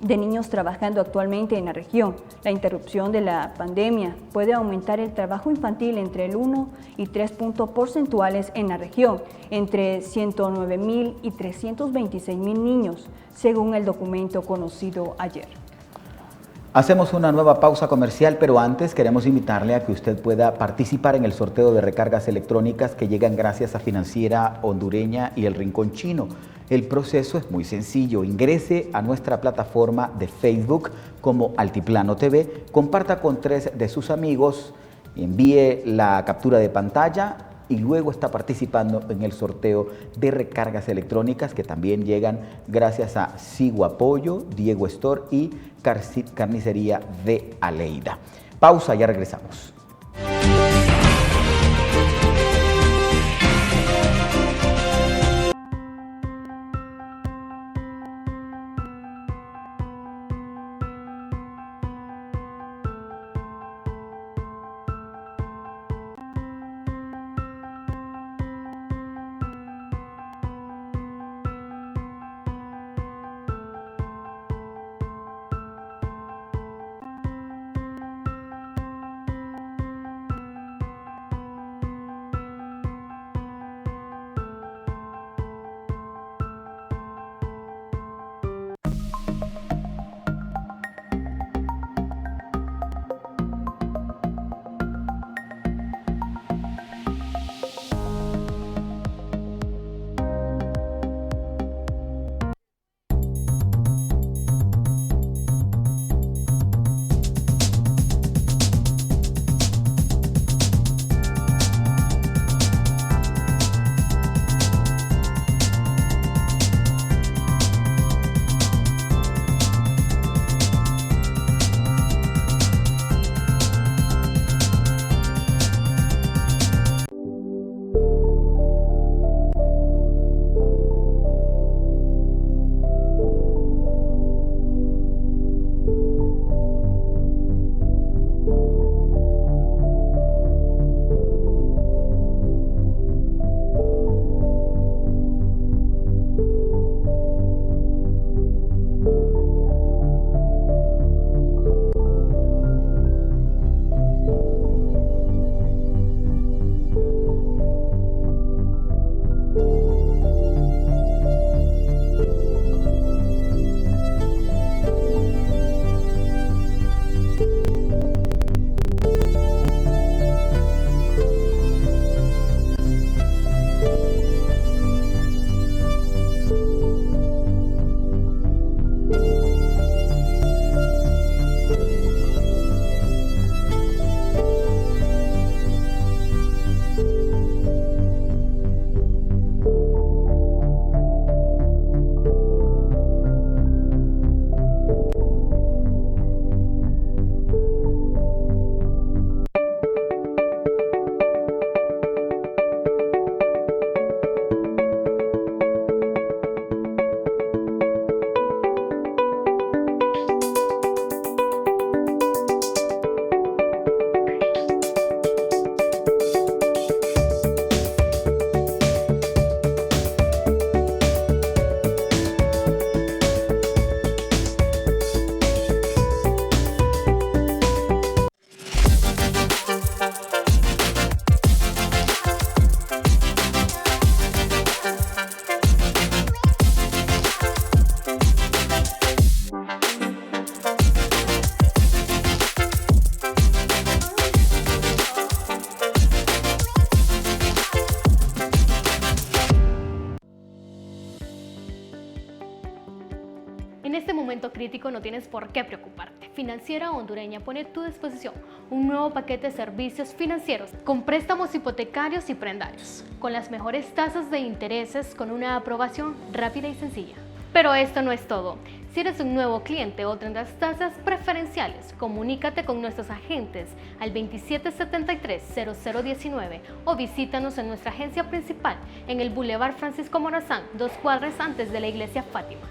de niños trabajando actualmente en la región. La interrupción de la pandemia puede aumentar el trabajo infantil entre el 1 y 3 puntos porcentuales en la región, entre 109.000 y 326.000 niños, según el documento conocido ayer. Hacemos una nueva pausa comercial, pero antes queremos invitarle a que usted pueda participar en el sorteo de recargas electrónicas que llegan gracias a Financiera Hondureña y El Rincón Chino. El proceso es muy sencillo. Ingrese a nuestra plataforma de Facebook como Altiplano TV, comparta con 3 de sus amigos, envíe la captura de pantalla y luego está participando en el sorteo de recargas electrónicas que también llegan gracias a Sigo Apoyo, Diego Store y Carnicería de Aleida. Pausa, ya regresamos. crítico no tienes por qué preocuparte. Financiera Hondureña pone a tu disposición un nuevo paquete de servicios financieros con préstamos hipotecarios y prendarios, con las mejores tasas de intereses, con una aprobación rápida y sencilla. Pero esto no es todo. Si eres un nuevo cliente o tendrás tasas preferenciales, comunícate con nuestros agentes al 2773-0019 o visítanos en nuestra agencia principal en el Boulevard Francisco Morazán, 2 cuadras antes de la Iglesia Fátima.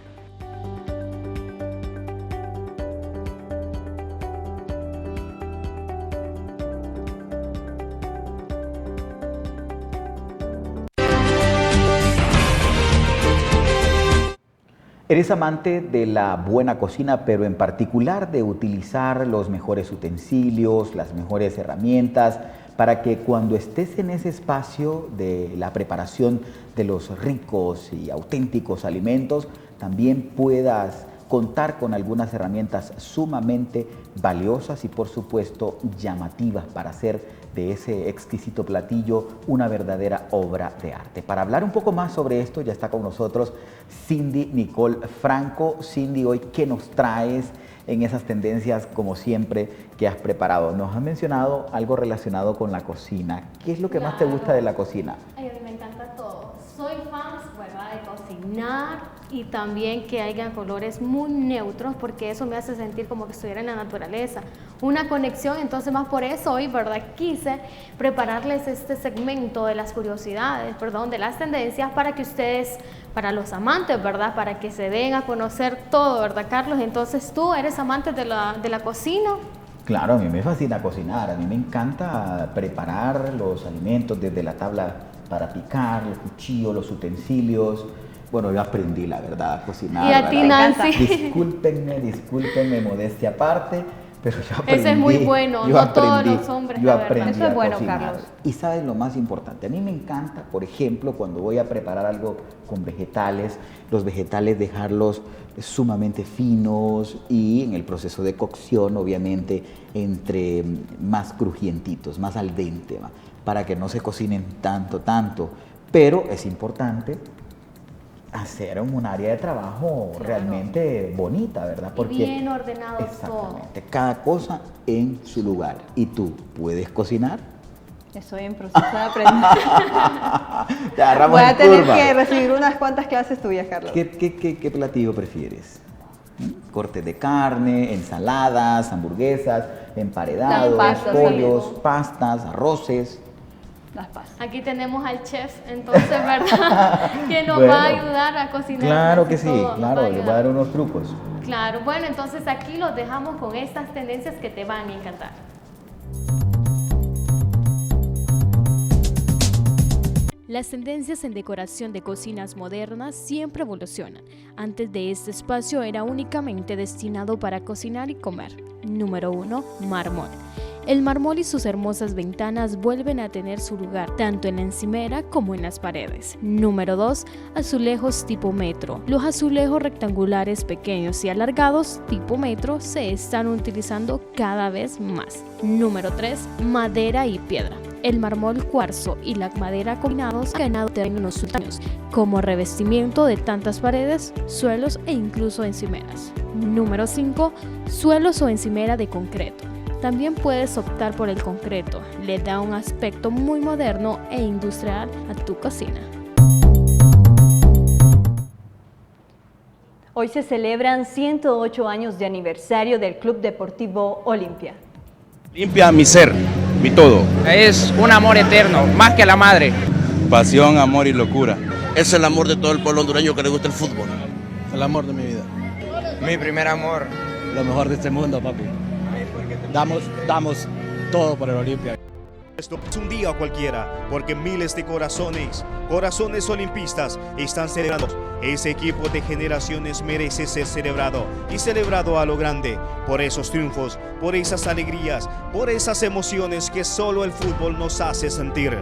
Eres amante de la buena cocina, pero en particular de utilizar los mejores utensilios, las mejores herramientas, para que cuando estés en ese espacio de la preparación de los ricos y auténticos alimentos, también puedas contar con algunas herramientas sumamente valiosas y por supuesto llamativas para hacer de ese exquisito platillo una verdadera obra de arte. Para hablar un poco más sobre esto ya está con nosotros Cindy Nicole Franco. Cindy, hoy ¿qué nos traes en esas tendencias como siempre que has preparado? Nos has mencionado algo relacionado con la cocina. ¿Qué es lo que más te gusta de la cocina? Ay, a mí me encanta todo. Soy fan, ¿verdad?, de cocinar y también que haya colores muy neutros porque eso me hace sentir como que estuviera en la naturaleza. Una conexión, entonces más por eso hoy, ¿verdad?, quise prepararles este segmento de las curiosidades, perdón, de las tendencias para que ustedes, para los amantes, ¿verdad?, para que se den a conocer todo, ¿verdad, Carlos? Entonces tú eres amante de la cocina. Claro, a mí me fascina cocinar, a mí me encanta preparar los alimentos desde la tabla para picar, el cuchillo, los utensilios. Bueno, yo aprendí, la verdad, a cocinar. Y a ti, Nancy. Discúlpenme, modestia aparte, pero yo aprendí. Ese es muy bueno, no todos los hombres, yo aprendí Eso es bueno, cocinar. Carlos. Y sabes lo más importante, a mí me encanta, por ejemplo, cuando voy a preparar algo con vegetales, los vegetales dejarlos sumamente finos y en el proceso de cocción, obviamente, entre más crujientitos, más al dente, para que no se cocinen tanto. Pero es importante hacer un área de trabajo realmente bonita, ¿verdad? Porque bien ordenado todo. Exactamente, cada cosa en su lugar. ¿Y tú puedes cocinar? Estoy en proceso de aprender. Te agarramos Voy a en tener curva. que recibir unas cuantas clases tuyas, Carlos. ¿Qué platillo prefieres? Cortes de carne, ensaladas, hamburguesas, emparedados, Las pastas, pollos, amigo. pastas, arroces. Las pasas. Aquí tenemos al chef, entonces, ¿verdad? Que nos Bueno, va a ayudar a cocinar. Claro que sí, todo, nos va claro, a le voy a ayudar. dar unos trucos. Claro, bueno, entonces aquí los dejamos con estas tendencias que te van a encantar. Las tendencias en decoración de cocinas modernas siempre evolucionan. Antes de este espacio era únicamente destinado para cocinar y comer. Número 1. Mármol. El mármol y sus hermosas ventanas vuelven a tener su lugar tanto en la encimera como en las paredes. Número 2. Azulejos tipo metro. Los azulejos rectangulares pequeños y alargados tipo metro se están utilizando cada vez más. Número 3. Madera y piedra. El mármol, cuarzo y la madera combinados han ganado terreno en los últimos años, como revestimiento de tantas paredes, suelos e incluso encimeras. Número 5. Suelos o encimera de concreto. También puedes optar por el concreto, le da un aspecto muy moderno e industrial a tu cocina. Hoy se celebran 108 años de aniversario del Club Deportivo Olimpia. Limpia mi ser, mi todo. Es un amor eterno, más que la madre. Pasión, amor y locura. Es el amor de todo el pueblo hondureño que le gusta el fútbol. El amor de mi vida. Mi primer amor. Lo mejor de este mundo, papi. Damos todo por el Olimpia. Esto es un día cualquiera, porque miles de corazones olimpistas están celebrando. Ese equipo de generaciones merece ser celebrado y celebrado a lo grande, por esos triunfos, por esas alegrías, por esas emociones que solo el fútbol nos hace sentir.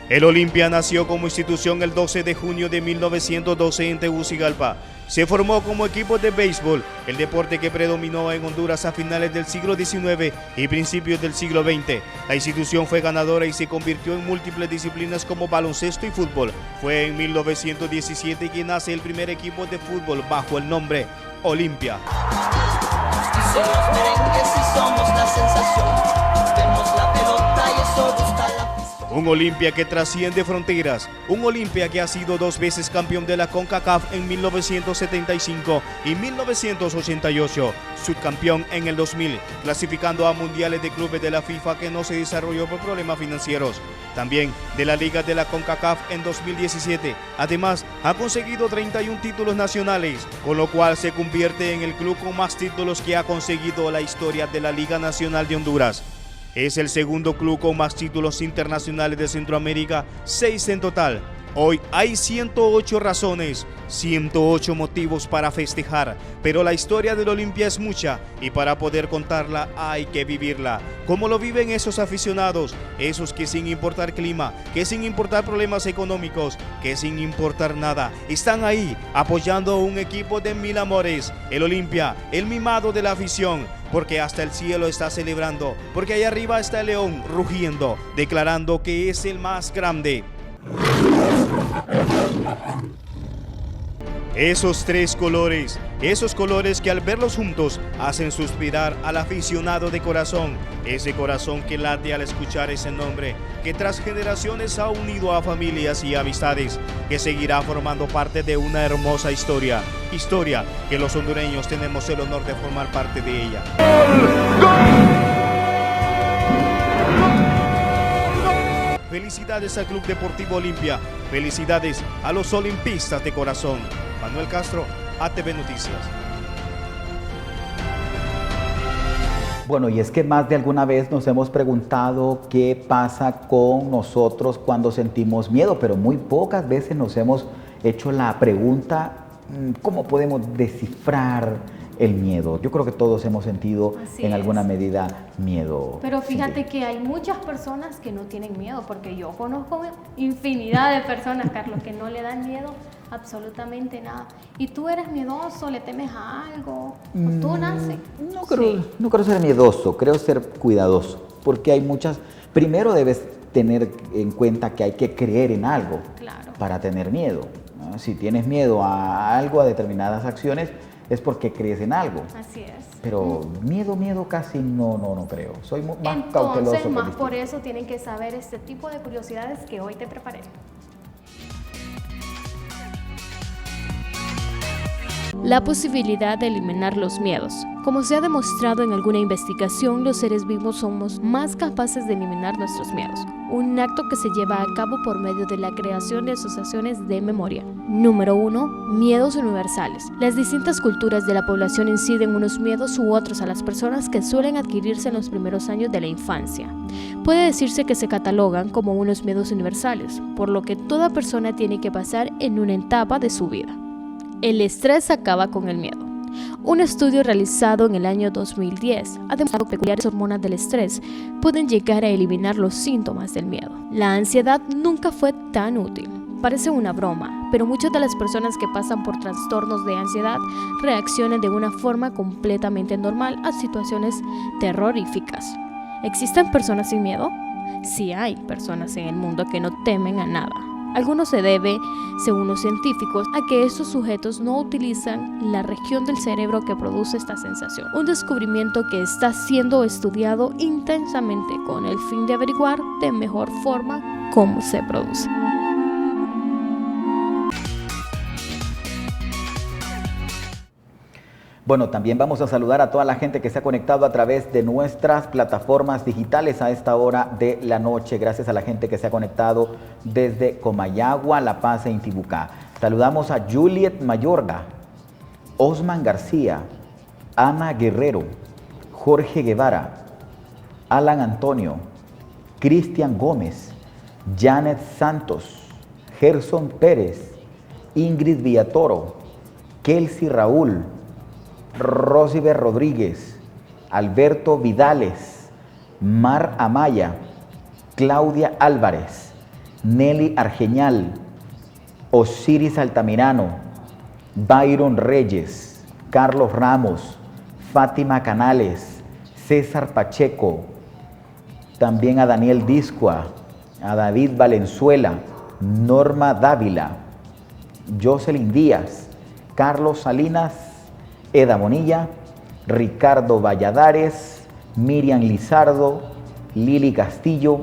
El Olimpia nació como institución el 12 de junio de 1912 en Tegucigalpa. Se formó como equipo de béisbol, el deporte que predominó en Honduras a finales del siglo XIX y principios del siglo XX. La institución fue ganadora y se convirtió en múltiples disciplinas como baloncesto y fútbol. Fue en 1917 que nace el primer equipo de fútbol bajo el nombre Olimpia. Un Olimpia que trasciende fronteras, un Olimpia que ha sido 2 veces campeón de la CONCACAF en 1975 y 1988, subcampeón en el 2000, clasificando a mundiales de clubes de la FIFA que no se desarrolló por problemas financieros. También de la Liga de la CONCACAF en 2017. Además, ha conseguido 31 títulos nacionales, con lo cual se convierte en el club con más títulos que ha conseguido la historia de la Liga Nacional de Honduras. Es el segundo club con más títulos internacionales de Centroamérica, 6 en total. Hoy hay 108 razones, 108 motivos para festejar, pero la historia del Olimpia es mucha y para poder contarla hay que vivirla. ¿Cómo lo viven esos aficionados? Esos que sin importar clima, que sin importar problemas económicos, que sin importar nada, están ahí apoyando a un equipo de mil amores. El Olimpia, el mimado de la afición, porque hasta el cielo está celebrando, porque allá arriba está el león rugiendo, declarando que es el más grande. Esos 3 colores, esos colores que al verlos juntos hacen suspirar al aficionado de corazón, ese corazón que late al escuchar ese nombre, que tras generaciones ha unido a familias y amistades, que seguirá formando parte de una hermosa historia, historia que los hondureños tenemos el honor de formar parte de ella. Felicidades al Club Deportivo Olimpia, felicidades a los olimpistas de corazón. Manuel Castro, ATV Noticias. Bueno, y es que más de alguna vez nos hemos preguntado qué pasa con nosotros cuando sentimos miedo, pero muy pocas veces nos hemos hecho la pregunta, ¿cómo podemos descifrar el miedo? Yo creo que todos hemos sentido en alguna medida miedo. Pero fíjate que hay muchas personas que no tienen miedo, porque yo conozco infinidad de personas, Carlos, que no le dan miedo absolutamente nada. ¿Y tú eres miedoso? ¿Le temes a algo? ¿O tú naces? No creo ser miedoso, creo ser cuidadoso, porque hay muchas... Primero debes tener en cuenta que hay que creer en algo para tener miedo, ¿no? Si tienes miedo a algo, a determinadas acciones, es porque crees en algo. Así es. Pero miedo casi no creo. Soy más cauteloso. Entonces, más por eso tienen que saber este tipo de curiosidades que hoy te preparé. La posibilidad de eliminar los miedos. Como se ha demostrado en alguna investigación, los seres vivos somos más capaces de eliminar nuestros miedos, un acto que se lleva a cabo por medio de la creación de asociaciones de memoria. Número 1. Miedos universales. Las distintas culturas de la población inciden unos miedos u otros a las personas que suelen adquirirse en los primeros años de la infancia. Puede decirse que se catalogan como unos miedos universales, por lo que toda persona tiene que pasar en una etapa de su vida. El estrés acaba con el miedo. Un estudio realizado en el año 2010 ha demostrado que peculiares hormonas del estrés pueden llegar a eliminar los síntomas del miedo. La ansiedad nunca fue tan útil. Parece una broma, pero muchas de las personas que pasan por trastornos de ansiedad reaccionan de una forma completamente normal a situaciones terroríficas. ¿Existen personas sin miedo? Sí hay personas en el mundo que no temen a nada. Alguno se debe, según los científicos, a que estos sujetos no utilizan la región del cerebro que produce esta sensación. Un descubrimiento que está siendo estudiado intensamente con el fin de averiguar de mejor forma cómo se produce. Bueno, también vamos a saludar a toda la gente que se ha conectado a través de nuestras plataformas digitales a esta hora de la noche. Gracias a la gente que se ha conectado desde Comayagua, La Paz e Intibucá. Saludamos a Juliet Mayorga, Osman García, Ana Guerrero, Jorge Guevara, Alan Antonio, Cristian Gómez, Janet Santos, Gerson Pérez, Ingrid Villatoro, Kelsey Raúl, Rosiber Rodríguez, Alberto Vidales, Mar Amaya, Claudia Álvarez, Nelly Argeñal, Osiris Altamirano, Byron Reyes, Carlos Ramos, Fátima Canales, César Pacheco, también a Daniel Discua, a David Valenzuela, Norma Dávila, Jocelyn Díaz, Carlos Salinas, Eda Bonilla, Ricardo Valladares, Miriam Lizardo, Lili Castillo,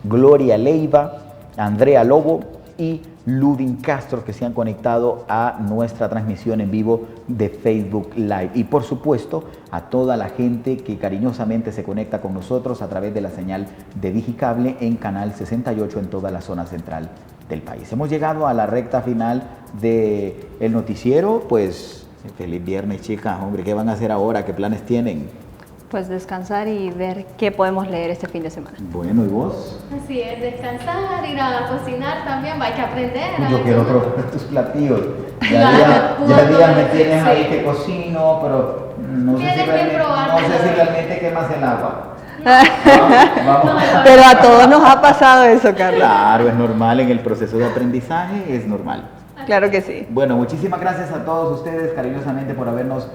Gloria Leiva, Andrea Lobo y Ludin Castro, que se han conectado a nuestra transmisión en vivo de Facebook Live. Y por supuesto a toda la gente que cariñosamente se conecta con nosotros a través de la señal de Digicable en Canal 68 en toda la zona central del país. Hemos llegado a la recta final del noticiero. Pues feliz viernes, chicas. Hombre, ¿qué van a hacer ahora? ¿Qué planes tienen? Pues descansar y ver qué podemos leer este fin de semana. Bueno, ¿y vos? Así es, descansar, ir a cocinar también, hay que aprender. Yo quiero probar tus platillos. Ya días me tienes ahí que cocino, pero no sé si realmente quemas el agua. Vamos. Pero a todos nos ha pasado eso, Carlos. Claro, es normal en el proceso de aprendizaje, es normal. Claro que sí. Bueno, muchísimas gracias a todos ustedes cariñosamente por habernos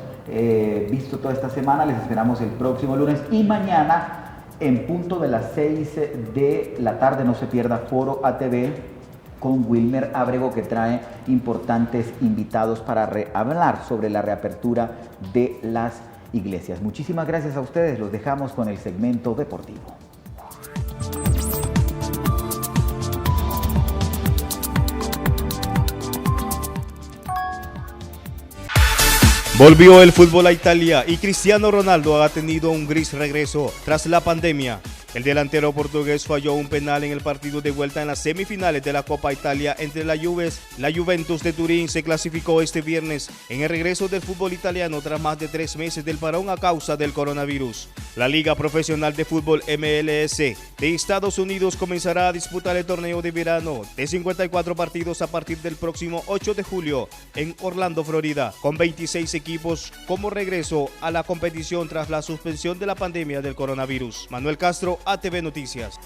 visto toda esta semana. Les esperamos el próximo lunes y mañana en punto de las 6 de la tarde. No se pierda Foro ATV con Wilmer Ábrego, que trae importantes invitados para hablar sobre la reapertura de las iglesias. Muchísimas gracias a ustedes. Los dejamos con el segmento deportivo. Volvió el fútbol a Italia y Cristiano Ronaldo ha tenido un gris regreso tras la pandemia. El delantero portugués falló un penal en el partido de vuelta en las semifinales de la Copa Italia entre la Juventus de Turín se clasificó este viernes en el regreso del fútbol italiano tras más de 3 meses del parón a causa del coronavirus. La Liga Profesional de Fútbol MLS de Estados Unidos comenzará a disputar el torneo de verano de 54 partidos a partir del próximo 8 de julio en Orlando, Florida, con 26 equipos como regreso a la competición tras la suspensión de la pandemia del coronavirus. Manuel Castro, ATV Noticias.